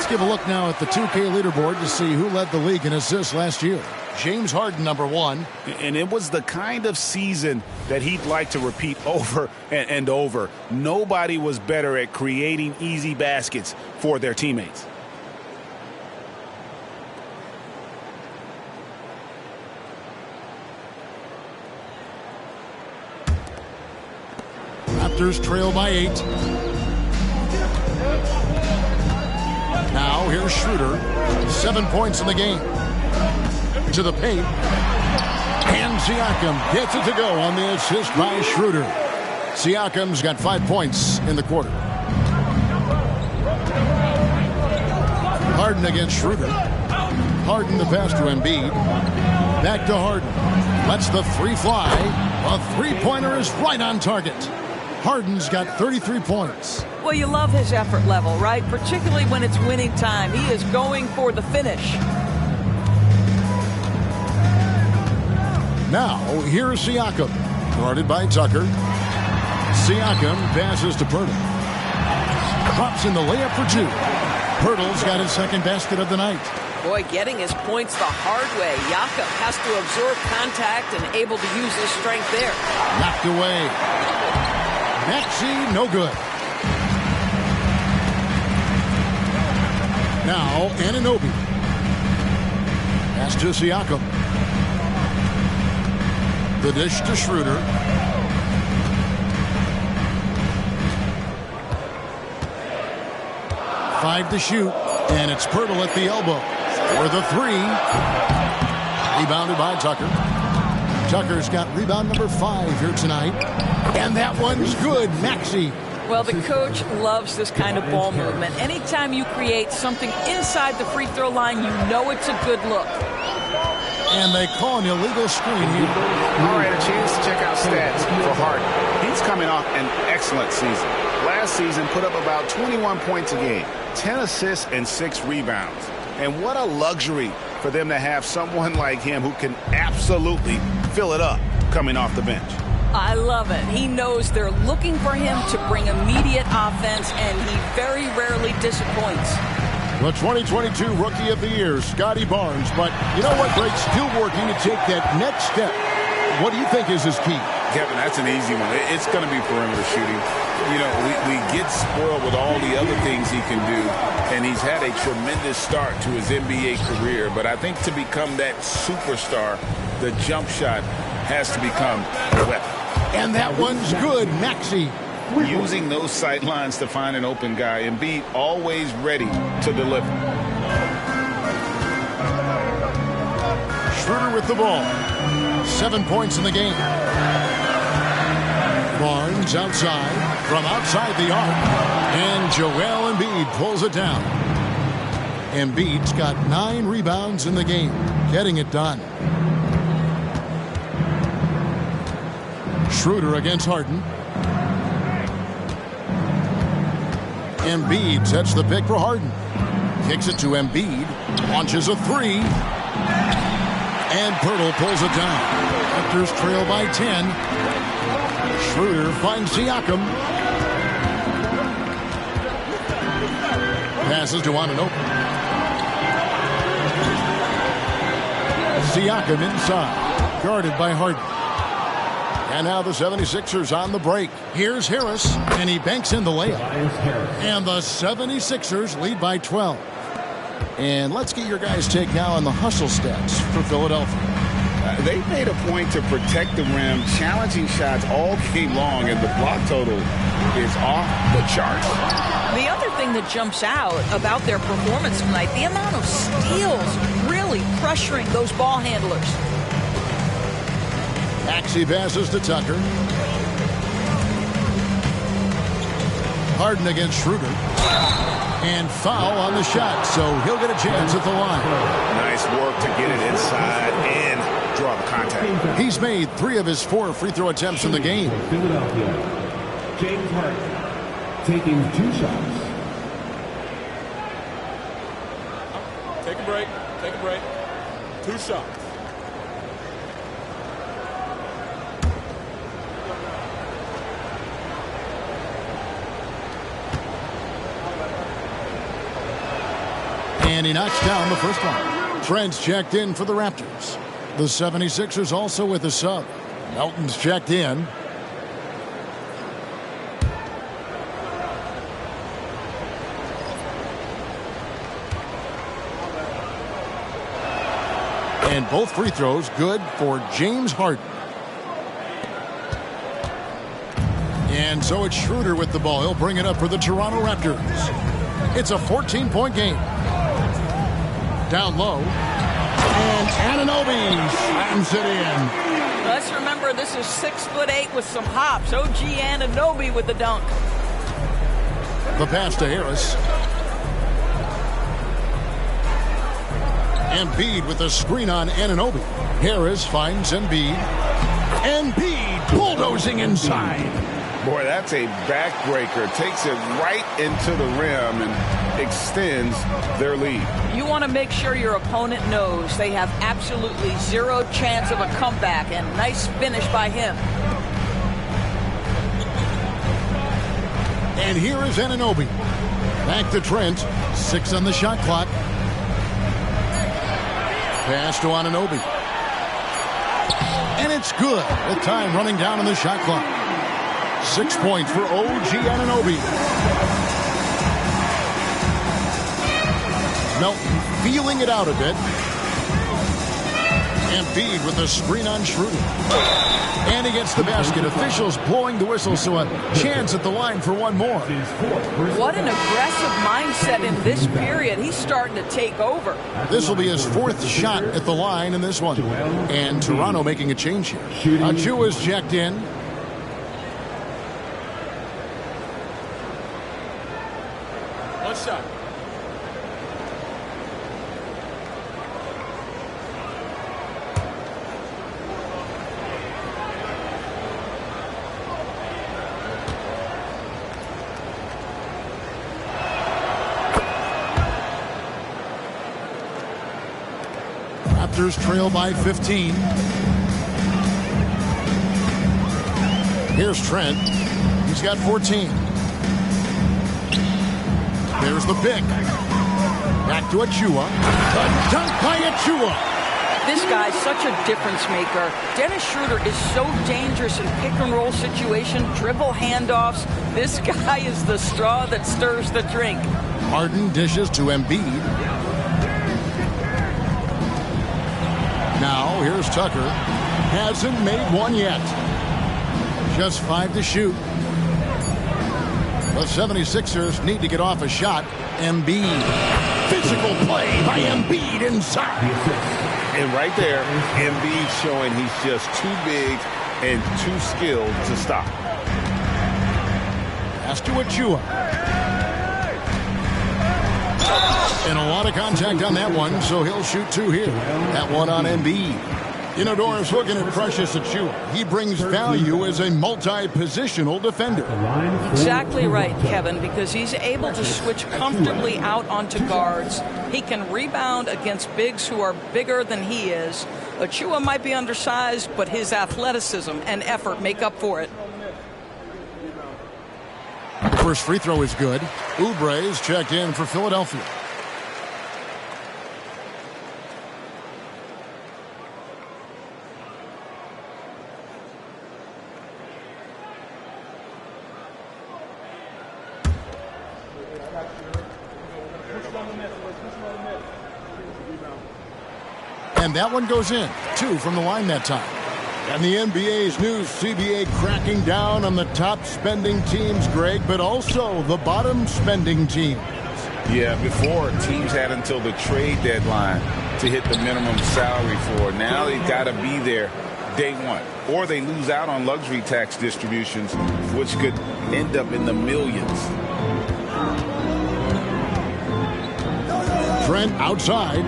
Give a look now at the 2K leaderboard to see who led the league in assists last year. James Harden, number 1. And it was the kind of season that he'd like to repeat over and over. Nobody was better at creating easy baskets for their teammates. Raptors trail by 8. Now here's Schroeder. 7 points in the game. To the paint. And Siakam gets it to go on the assist by Schroeder. Siakam's got 5 points in the quarter. Harden against Schroeder. Harden the pass to Embiid. Back to Harden. Lets the three fly. A three-pointer is right on target. Harden's got 33 points. Well, you love his effort level, right? Particularly when it's winning time. He is going for the finish. Now, here's Siakam. Guarded by Tucker. Siakam passes to Pirtle. Pops in the layup for 2. Pirtle's got his second basket of the night. Boy, getting his points the hard way. Jakob has to absorb contact and able to use his strength there. Knocked away. Maxey, no good. Now, Anunoby. Pass to Siakam. The dish to Schroeder. Five to shoot, and it's Pirtle at the elbow for the 3. Rebounded by Tucker. Tucker's got rebound number 5 here tonight, and that one's good. Maxey. Well, the coach loves this kind of ball movement. Anytime you create something inside the free throw line, you know it's a good look. And they call an illegal screen here. All right, a chance to check out stats for Harden. He's coming off an excellent season. Last season put up about 21 points a game, 10 assists and 6 rebounds. And what a luxury for them to have someone like him who can absolutely fill it up coming off the bench. I love it. He knows they're looking for him to bring immediate offense, and he very rarely disappoints. The 2022 Rookie of the Year, Scotty Barnes. But you know what, Greg? Still working to take that next step. What do you think is his key? Kevin, that's an easy one. It's going to be perimeter shooting. You know, we get spoiled with all the other things he can do, and he's had a tremendous start to his NBA career. But I think to become that superstar, the jump shot has to become a weapon. And that one's good. Maxey. using those sight lines to find an open guy. Embiid always ready to deliver. Schroeder with the ball. 7 points in the game. Barnes outside, from outside the arc, and Joel Embiid pulls it down. Embiid's got 9 rebounds in the game, getting it done. Schroeder against Harden. Embiid sets the pick for Harden. Kicks it to Embiid, launches a 3, and Pirtle pulls it down. Raptors trail by 10. Schroeder finds Siakam. Passes to Anunoby. Siakam inside, guarded by Harden. And now the 76ers on the break. Here's Harris, and he banks in the layup. And the 76ers lead by 12. And let's get your guys' take now on the hustle stats for Philadelphia. They made a point to protect the rim, challenging shots all game long, and the block total is off the charts. The other thing that jumps out about their performance tonight, the amount of steals really pressuring those ball handlers. Maxey passes to Tucker. Harden against Schroeder. And foul on the shot, so he'll get a chance at the line. Nice work to get it inside and draw the contact. He's made 3 of his 4 free throw attempts in the game. Philadelphia, James Harden taking 2 shots. Take a break. Take a break. 2 shots. And he knocks down the first one. Trent's checked in for the Raptors. The 76ers also with a sub. Melton's checked in. And both free throws good for James Harden. And so it's Schroeder with the ball. He'll bring it up for the Toronto Raptors. It's a 14-point game. Down low. And Anunoby slams it in. Let's remember this is 6'8" with some hops. OG Anunoby with the dunk. The pass to Harris. Embiid with the screen on Anunoby. Harris finds Embiid. Embiid bulldozing inside. Boy, that's a backbreaker. Takes it right into the rim and extends their lead. You want to make sure your opponent knows they have absolutely 0 chance of a comeback, and nice finish by him. And here is Anunoby. Back to Trent. 6 on the shot clock. Pass to Anunoby. And it's good. The time running down on the shot clock. 6 points for OG Anunoby. Melton feeling it out a bit. Embiid with the screen on Schroeder. And he gets the basket. Officials blowing the whistle, so a chance at the line for one more. What an aggressive mindset in this period. He's starting to take over. This will be his 4th shot at the line in this one. And Toronto making a change here. Achua's checked in. One shot. Raptors trail by 15. Here's Trent. He's got 14. There's the pick. Back to Achua. The dunk by Achua. This guy's such a difference maker. Dennis Schroeder is so dangerous in pick-and-roll situation, dribble handoffs. This guy is the straw that stirs the drink. Harden dishes to Embiid. Now, here's Tucker. Hasn't made one yet. Just 5 to shoot. The 76ers need to get off a shot. Embiid. Physical play by Embiid inside. And right there, Embiid showing he's just too big and too skilled to stop. Pass to Achua. And a lot of contact on that one, so he'll shoot 2 here. That one on Embiid. You know, Doris, looking at Precious Achua, he brings value as a multi-positional defender. Exactly right, Kevin, because he's able to switch comfortably out onto guards. He can rebound against bigs who are bigger than he is. Achua might be undersized, but his athleticism and effort make up for it. First free throw is good. Oubre's checked in for Philadelphia. And that one goes in. 2 from the line that time. And the NBA's new CBA cracking down on the top spending teams, Greg, but also the bottom spending teams. Yeah, before teams had until the trade deadline to hit the minimum salary floor. Now they've got to be there day one, or they lose out on luxury tax distributions, which could end up in the millions. Trent outside.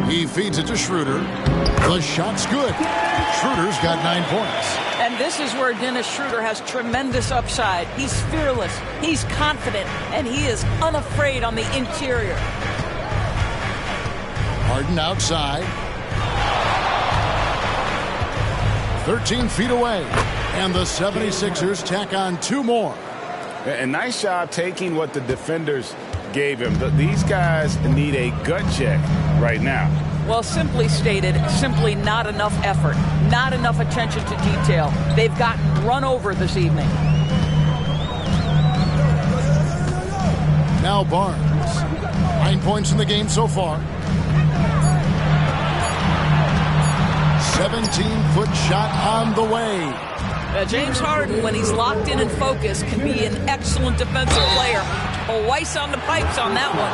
He feeds it to Schroeder. The shot's good. Schroeder's got 9 points. And this is where Dennis Schroeder has tremendous upside. He's fearless, he's confident, and he is unafraid on the interior. Harden outside. 13 feet away. And the 76ers tack on 2 more. And nice job taking what the defenders gave him. These guys need a gut check right now. Well, simply stated, simply not enough effort, not enough attention to detail. They've gotten run over this evening. Now Barnes. 9 points in the game so far. 17-foot shot on the way. James Harden, when he's locked in and focused, can be an excellent defensive player. A Weiss on the pipes on that one.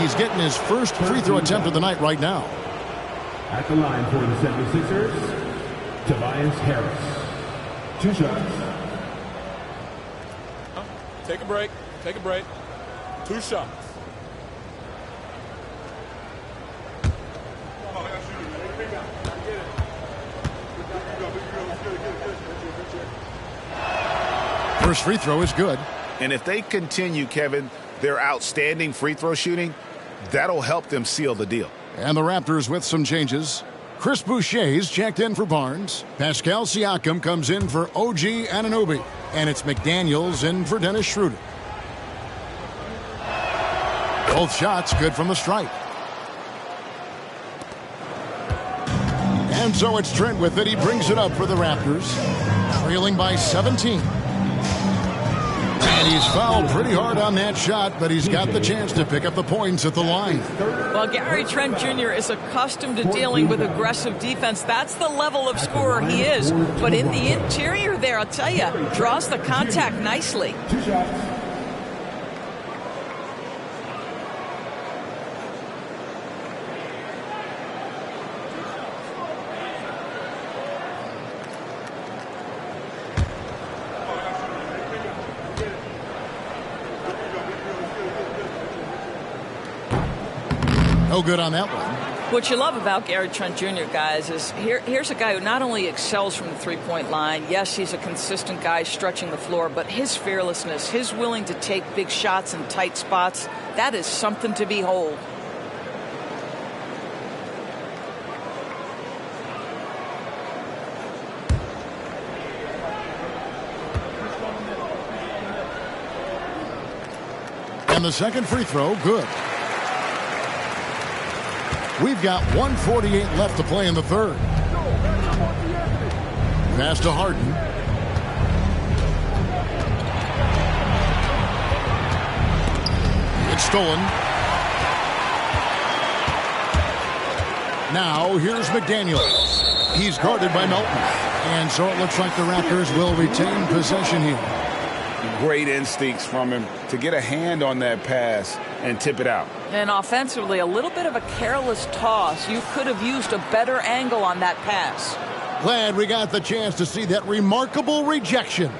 He's getting his first free throw attempt of the night right now. At the line for the 76ers, Tobias Harris. 2 shots. Take a break. Take a break. 2 shots. First free throw is good. And if they continue, Kevin, their outstanding free throw shooting, that'll help them seal the deal. And the Raptors with some changes. Chris Boucher's checked in for Barnes. Pascal Siakam comes in for OG Anunoby. And it's McDaniels in for Dennis Schroeder. Both shots good from the stripe. And so it's Trent with it. He brings it up for the Raptors. Trailing by 17. And he's fouled pretty hard on that shot, but he's got the chance to pick up the points at the line. Well, Gary Trent Jr. is accustomed to dealing with aggressive defense. That's the level of scorer he is. But in the interior there, I'll tell you, draws the contact nicely. 2 shots. No good on that one. What you love about Gary Trent Jr., guys, is here's a guy who not only excels from the three-point line. Yes, he's a consistent guy stretching the floor, but his fearlessness, his willing to take big shots in tight spots, that is something to behold. And the second free throw, good. We've got 1:48 left to play in the third. Pass to Harden. It's stolen. Now here's McDaniels. He's guarded by Melton. And so it looks like the Raptors will retain possession here. Great instincts from him to get a hand on that pass and tip it out. And offensively, a little bit of a careless toss. You could have used a better angle on that pass. Glad we got the chance to see that remarkable rejection.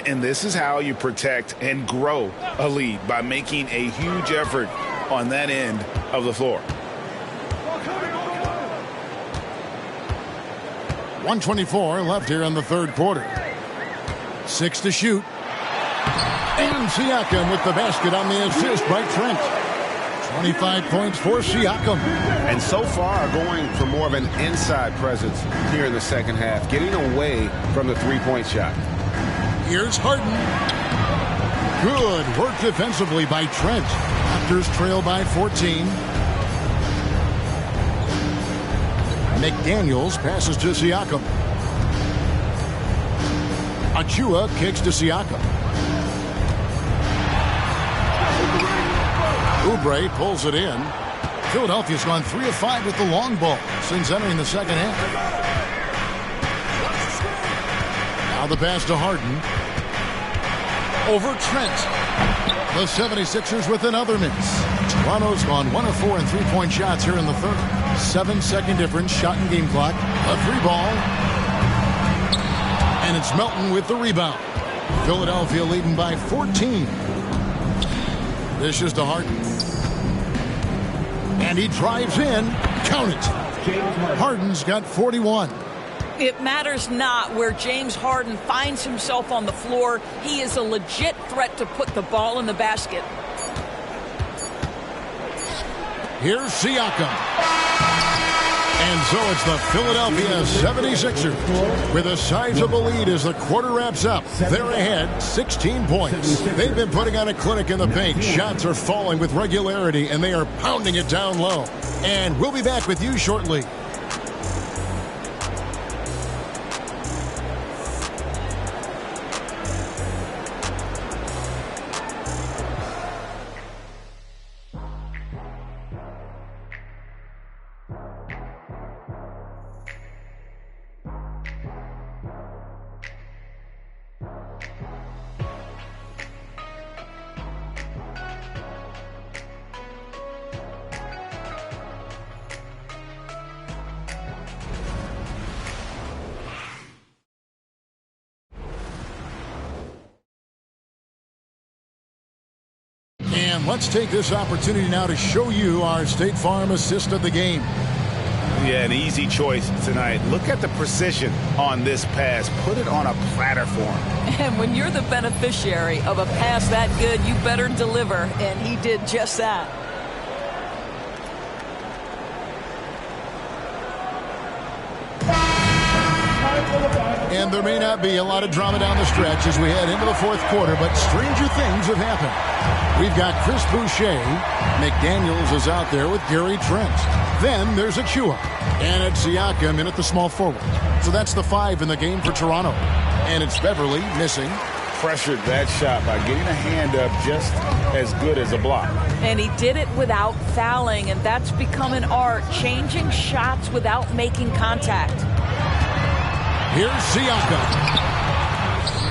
And this is how you protect and grow a lead, by making a huge effort on that end of the floor. 1:24 left here in the third quarter. 6 to shoot. And Siakam with the basket on the assist by Trent. 25 points for Siakam. And so far going for more of an inside presence here in the second half, getting away from the three-point shot. Here's Harden. Good work defensively by Trent. Raptors trail by 14. McDaniels passes to Siakam. Achua kicks to Siakam. Oubre pulls it in. Philadelphia's gone 3 of 5 with the long ball since entering the second half. Now the pass to Harden. Over Trent. The 76ers with another miss. Toronto's gone 1 of 4 in three-point shots here in the third. 7-second difference, shot and game clock. A free ball. And it's Melton with the rebound. Philadelphia leading by 14. This is to Harden. And he drives in. Count it. Harden's got 41. It matters not where James Harden finds himself on the floor. He is a legit threat to put the ball in the basket. Here's Siakam. And so it's the Philadelphia 76ers with a sizable lead as the quarter wraps up. They're ahead 16 points. They've been putting on a clinic in the paint. Shots are falling with regularity, and they are pounding it down low. And we'll be back with you shortly. And let's take this opportunity now to show you our State Farm assist of the game. Yeah, an easy choice tonight. Look at the precision on this pass. Put it on a platter for him. And when you're the beneficiary of a pass that good, you better deliver. And he did just that. And there may not be a lot of drama down the stretch as we head into the fourth quarter, but stranger things have happened. We've got Chris Boucher. McDaniels is out there with Gary Trent. Then there's Achua. And it's Siakam in at the small forward. So that's the 5 in the game for Toronto. And it's Beverly missing. Pressured that shot by getting a hand up just as good as a block. And he did it without fouling, and that's become an art, changing shots without making contact. Here's Siakam.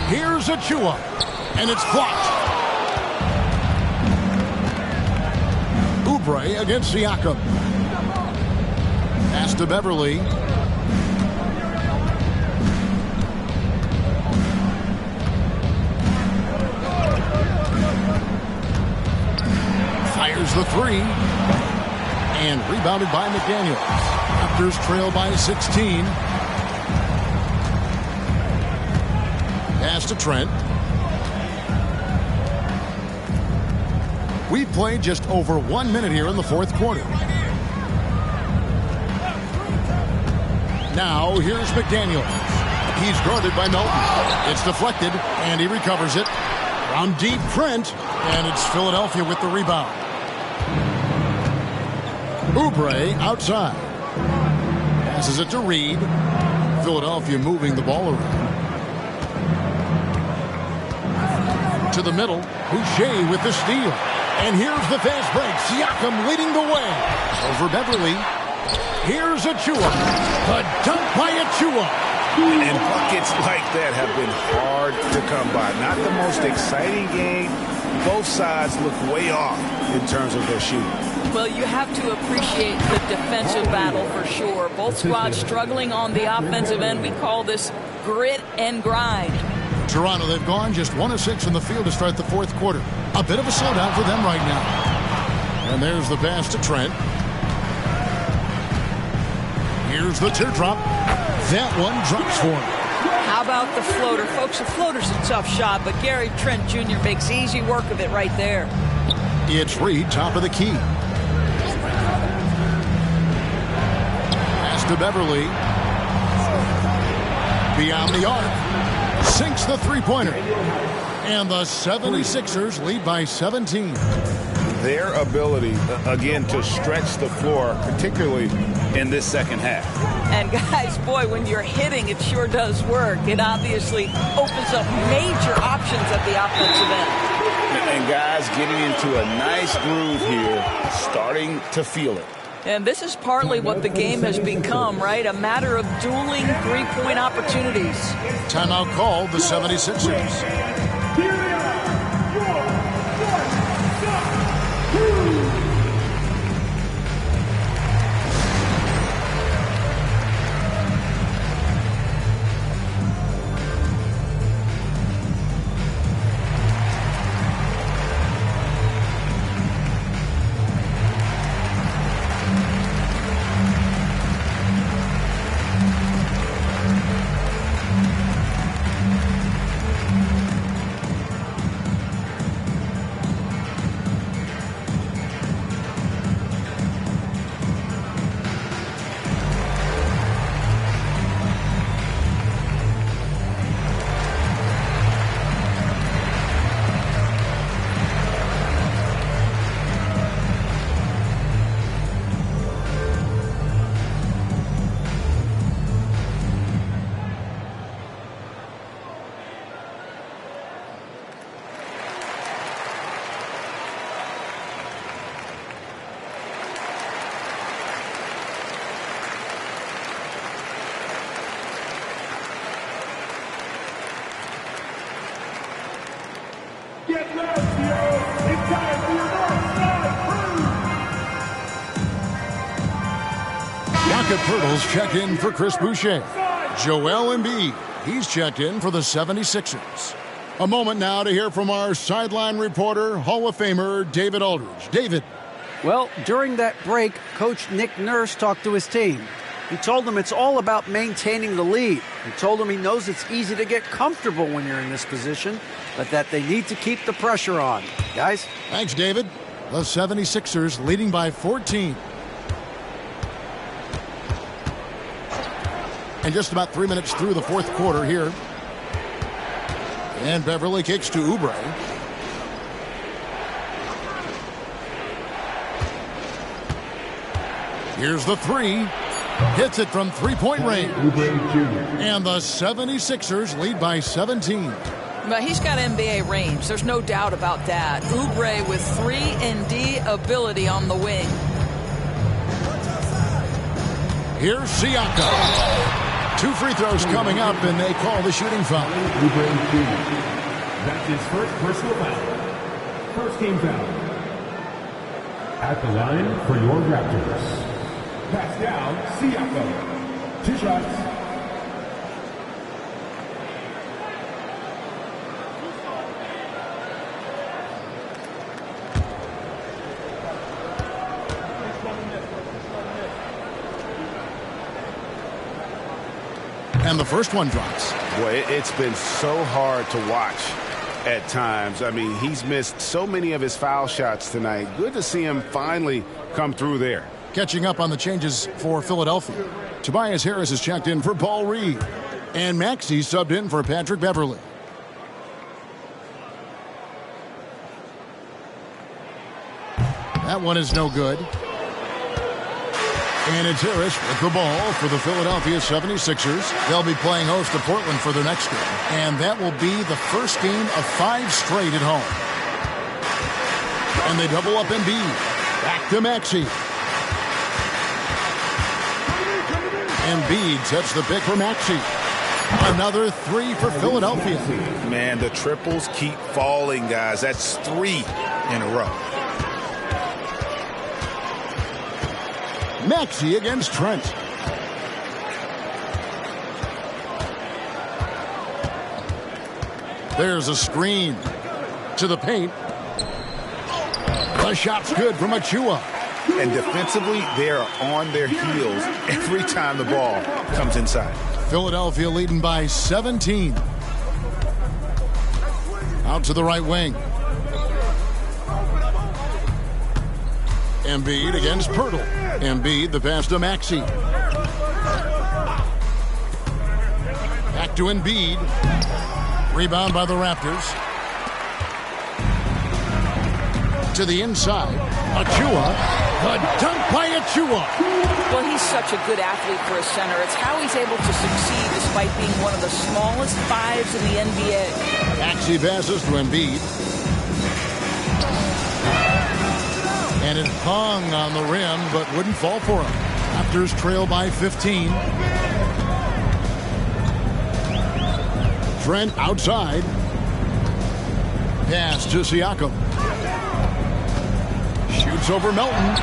Here's Achua. And it's blocked. Oubre against Siakam. Pass to Beverly. Fires the 3. And rebounded by McDaniels. Raptors trail by 16. Pass to Trent. We've played just over 1 minute here in the fourth quarter. Now here's McDaniels. He's guarded by Melton. It's deflected, and he recovers it. From deep, Trent, and it's Philadelphia with the rebound. Oubre outside. Passes it to Reed. Philadelphia moving the ball around. To the middle, Boucher with the steal. And here's the fast break. Siakam leading the way. Over Beverly. Here's Achua. The dunk by Achua. And buckets like that have been hard to come by. Not the most exciting game. Both sides look way off in terms of their shooting. Well, you have to appreciate the defensive battle for sure. Both squads struggling on the offensive end. We call this grit and grind. Toronto, they've gone just 1 of 6 from the field to start the fourth quarter. A bit of a slowdown for them right now. And there's the pass to Trent. Here's the teardrop. That one drops for him. How about the floater? Folks, a floater's a tough shot, but Gary Trent Jr. makes easy work of it right there. It's Reed, top of the key. Pass to Beverly. Beyond the arc. Sinks the three-pointer. And the 76ers lead by 17. Their ability, again, to stretch the floor, particularly in this second half. And guys, boy, when you're hitting, it sure does work. It obviously opens up major options at the offensive end. And guys getting into a nice groove here, starting to feel it. And this is partly what the game has become, right? A matter of dueling three-point opportunities. Timeout called, the 76ers. Pirtles check in for Chris Boucher. Joel Embiid, he's checked in for the 76ers. A moment now to hear from our sideline reporter, Hall of Famer David Aldridge. David. Well, during that break, Coach Nick Nurse talked to his team. He told them it's all about maintaining the lead. He told them he knows it's easy to get comfortable when you're in this position, but that they need to keep the pressure on. Guys? Thanks, David. The 76ers leading by 14. And just about 3 minutes through the fourth quarter here. And Beverly kicks to Oubre. Here's the three. Hits it from three-point range. And the 76ers lead by 17. But he's got NBA range. There's no doubt about that. Oubre with 3-and-D ability on the wing. Here's Siakam. 2 free throws coming up, and they call the shooting foul. That's his first personal foul. First game foul. At the line for your Raptors. Pass down, Siakam. 2 shots. And the first one drops. Boy, it's been so hard to watch at times. I mean, he's missed so many of his foul shots tonight. Good to see him finally come through there. Catching up on the changes for Philadelphia. Tobias Harris is checked in for Paul Reed. And Maxey subbed in for Patrick Beverly. That one is no good. And it's Harris with the ball for the Philadelphia 76ers. They'll be playing host to Portland for their next game. And that will be the first game of 5 straight at home. And they double up Embiid. Back to Maxey. Embiid sets the pick for Maxey. Another three for Philadelphia. Man, the triples keep falling, guys. That's 3 in a row. Maxey against Trent. There's a screen to the paint. The shot's good from Achua. And defensively, they are on their heels every time the ball comes inside. Philadelphia leading by 17. Out to the right wing. Embiid against Pirtle. Embiid, the pass to Maxey. Back to Embiid. Rebound by the Raptors. To the inside. Achua. A dunk by Achua. Well, he's such a good athlete for a center. It's how he's able to succeed despite being one of the smallest fives in the NBA. Maxey passes to Embiid. And it hung on the rim, but wouldn't fall for him. Raptors trail by 15. Trent outside. Pass to Siakam. Shoots over Melton.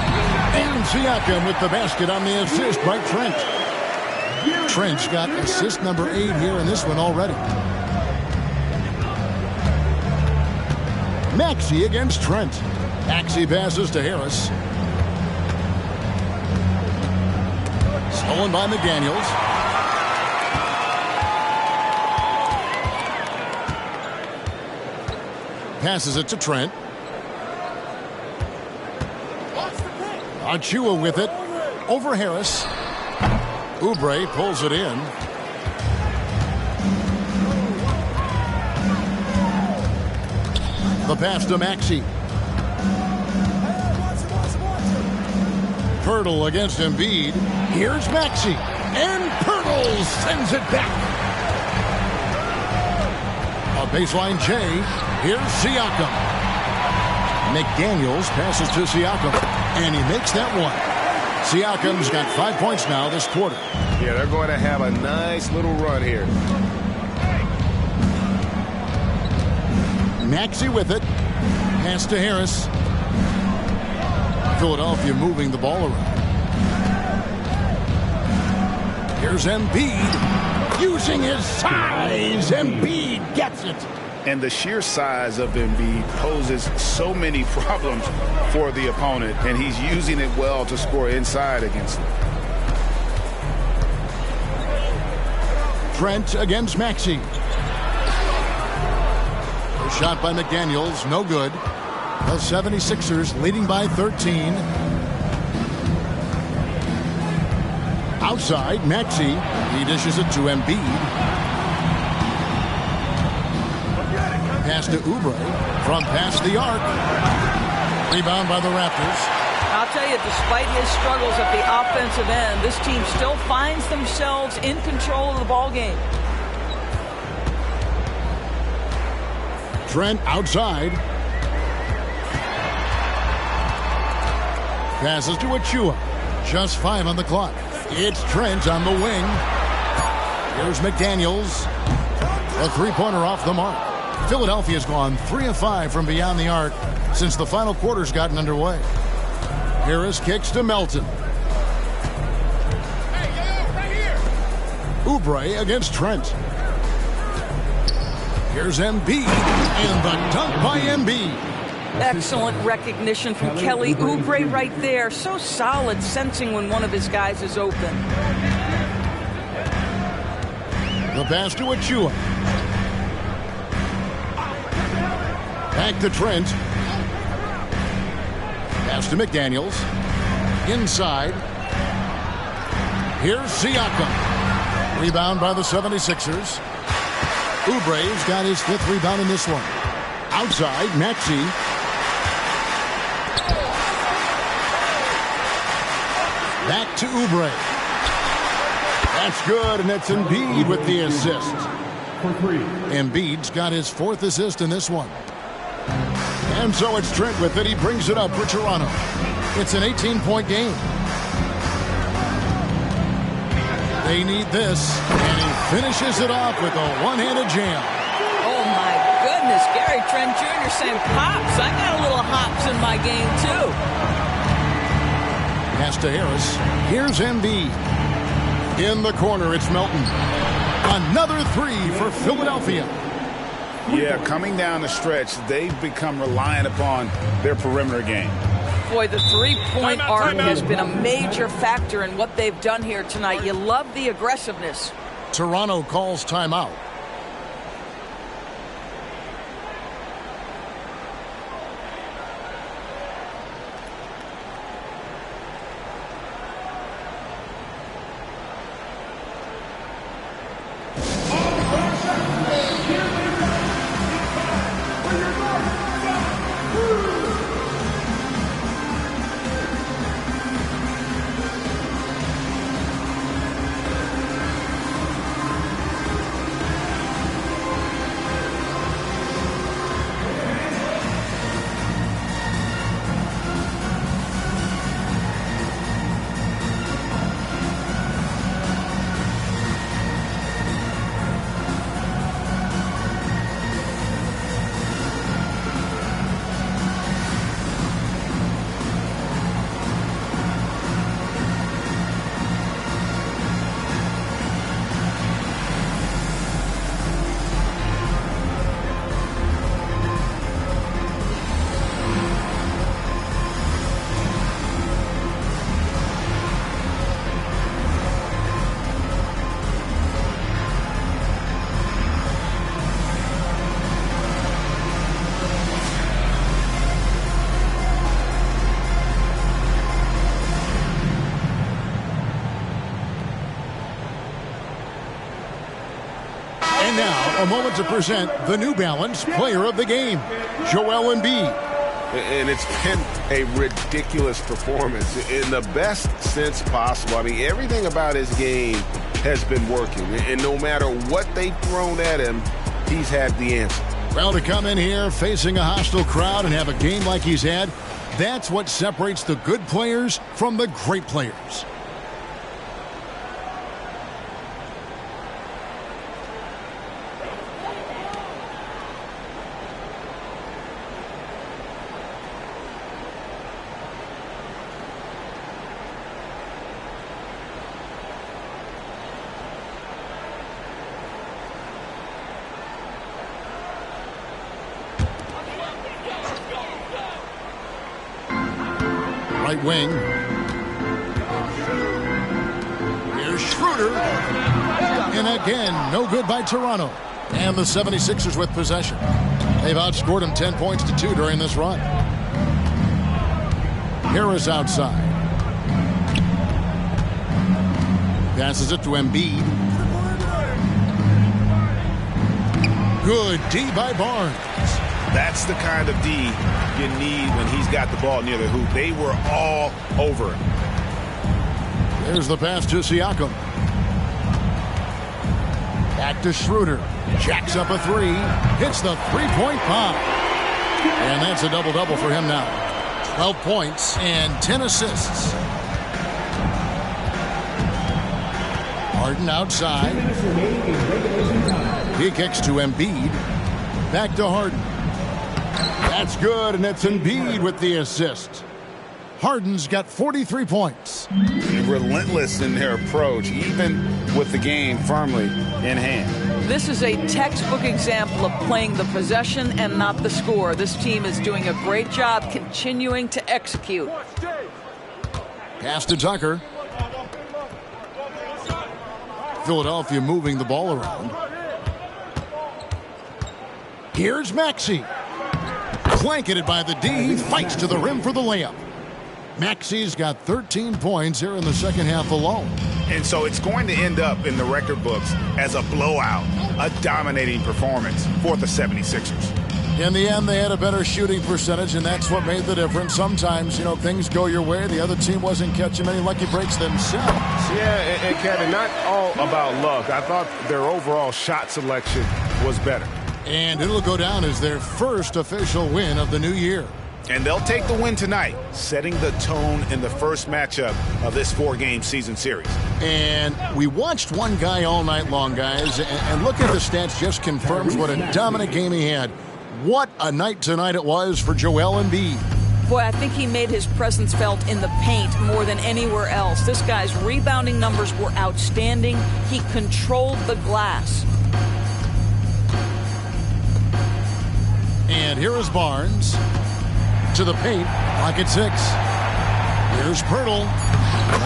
And Siakam with the basket on the assist by Trent. Trent's got assist number 8 here in this one already. Maxey against Trent. Maxey passes to Harris. Stolen by McDaniels. Passes it to Trent. Achua with it. Over Harris. Oubre pulls it in. The pass to Maxey. Pirtle against Embiid. Here's Maxey. And Pirtle sends it back. A baseline J. Here's Siakam. McDaniels passes to Siakam. And he makes that one. Siakam's got 5 points now this quarter. Yeah, they're going to have a nice little run here. Maxey with it. Pass to Harris. Philadelphia moving the ball around. Here's Embiid. Using his size. Embiid gets it. And the sheer size of Embiid poses so many problems for the opponent, and he's using it well to score inside against them. Trent against Maxey. A shot by McDaniels, no good. The 76ers leading by 13. Outside, Maxey. He dishes it to Embiid. Pass to Oubre from past the arc. Rebound by the Raptors. I'll tell you, despite his struggles at the offensive end, this team still finds themselves in control of the ball game. Trent outside. Passes to Achua. Just 5 on the clock. It's Trent on the wing. Here's McDaniels. A three-pointer off the mark. Philadelphia's gone 3 of 5 from beyond the arc since the final quarter's gotten underway. Harris kicks to Melton. Oubre against Trent. Here's Embiid. And the dunk by Embiid. Excellent recognition from Kelly Oubre right there. So solid, sensing when one of his guys is open. The pass to Achua. Back to Trent. Pass to McDaniels. Inside. Here's Siakam. Rebound by the 76ers. Oubre's got his 5th rebound in this one. Outside, Maxey. Back to Oubre. That's good, and it's Embiid with the assist. Embiid's got his 4th assist in this one. And so it's Trent with it. He brings it up for Toronto. It's an 18-point game. They need this, and he finishes it off with a one-handed jam. Oh, my goodness. Gary Trent Jr. saying, "Pops, I got a little hops in my game, too." Pass to Harris. Here's Embiid. In the corner, it's Melton. Another three for Philadelphia. Yeah, coming down the stretch, they've become reliant upon their perimeter game. Boy, the three-point arc has been a major factor in what they've done here tonight. You love the aggressiveness. Toronto calls timeout. And now, a moment to present the New Balance Player of the Game, Joel Embiid. And it's been a ridiculous performance in the best sense possible. I mean, everything about his game has been working. And no matter what they've thrown at him, he's had the answer. Well, to come in here facing a hostile crowd and have a game like he's had, that's what separates the good players from the great players. Right wing. Here's Schroeder. And again, no good by Toronto. And the 76ers with possession. They've outscored them 10 points to 2 during this run. Harris outside. Passes it to Embiid. Good D by Barnes. That's the kind of D you need when he's got the ball near the hoop. They were all over him. There's the pass to Siakam. Back to Schroeder. Jacks up a three. Hits the three-point bomb. And that's a double-double for him now. 12 points and 10 assists. Harden outside. He kicks to Embiid. Back to Harden. That's good, and it's Embiid with the assist. Harden's got 43 points. Relentless in their approach, even with the game firmly in hand. This is a textbook example of playing the possession and not the score. This team is doing a great job continuing to execute. Pass to Tucker. Philadelphia moving the ball around. Here's Maxey. Blanketed by the D, fights to the rim for the layup. Maxey's got 13 points here in the second half alone. And so it's going to end up in the record books as a blowout, a dominating performance for the 76ers. In the end, they had a better shooting percentage, and that's what made the difference. Sometimes, things go your way. The other team wasn't catching many lucky breaks themselves. Yeah, and Kevin, not all about luck. I thought their overall shot selection was better. And it'll go down as their first official win of the new year. And they'll take the win tonight, setting the tone in the first matchup of this 4-game season series. And we watched one guy all night long, guys, and look at the stats just confirms what a dominant game he had. What a night tonight it was for Joel Embiid. Boy, I think he made his presence felt in the paint more than anywhere else. This guy's rebounding numbers were outstanding. He controlled the glass. And here is Barnes to the paint, pocket 6. Here's Pirtle,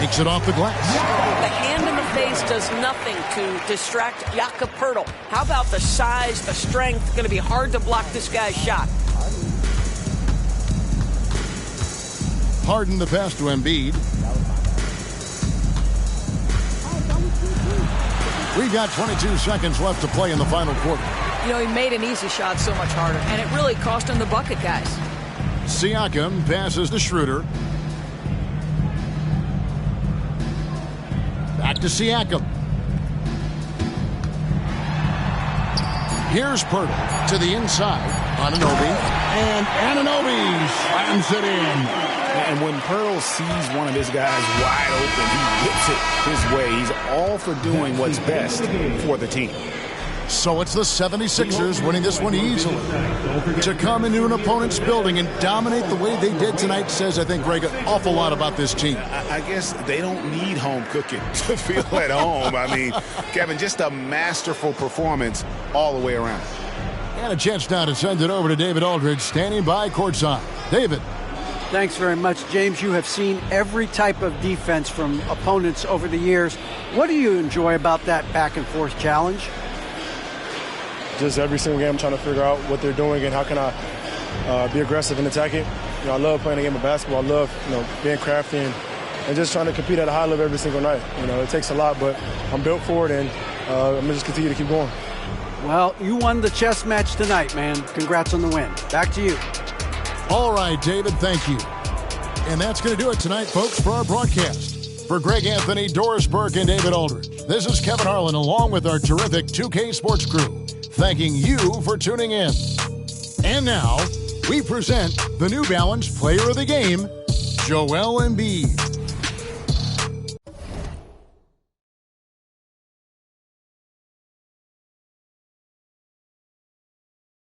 makes it off the glass. The hand in the face does nothing to distract Jakob Pirtle. How about the size, the strength? Going to be hard to block this guy's shot. Harden the pass to Embiid. We've got 22 seconds left to play in the final quarter. You know, he made an easy shot so much harder, and it really cost him the bucket, guys. Siakam passes to Schroeder. Back to Siakam. Here's Pirtle to the inside. Anunoby. And Anunoby slams it in. And when Pirtle sees one of his guys wide open, he whips it his way. He's all for doing what's best for the team. So it's the 76ers winning this one easily. To come into an opponent's building and dominate the way they did tonight says, I think, Greg, an awful lot about this team. I guess they don't need home cooking to feel at home. I mean, Kevin, just a masterful performance all the way around. And a chance now to send it over to David Aldridge, standing by courtside. David. Thanks very much, James. You have seen every type of defense from opponents over the years. What do you enjoy about that back-and-forth challenge? Just every single game, I'm trying to figure out what they're doing and how can I be aggressive and attack it. You know, I love playing a game of basketball. I love, being crafty and just trying to compete at a high level every single night. You know, it takes a lot, but I'm built for it, and I'm going to just continue to keep going. Well, you won the chess match tonight, man. Congrats on the win. Back to you. All right, David, thank you. And that's going to do it tonight, folks, for our broadcast. For Greg Anthony, Doris Burke, and David Aldridge, this is Kevin Harlan along with our terrific 2K Sports crew, thanking you for tuning in. And now, we present the New Balance Player of the Game, Joel Embiid.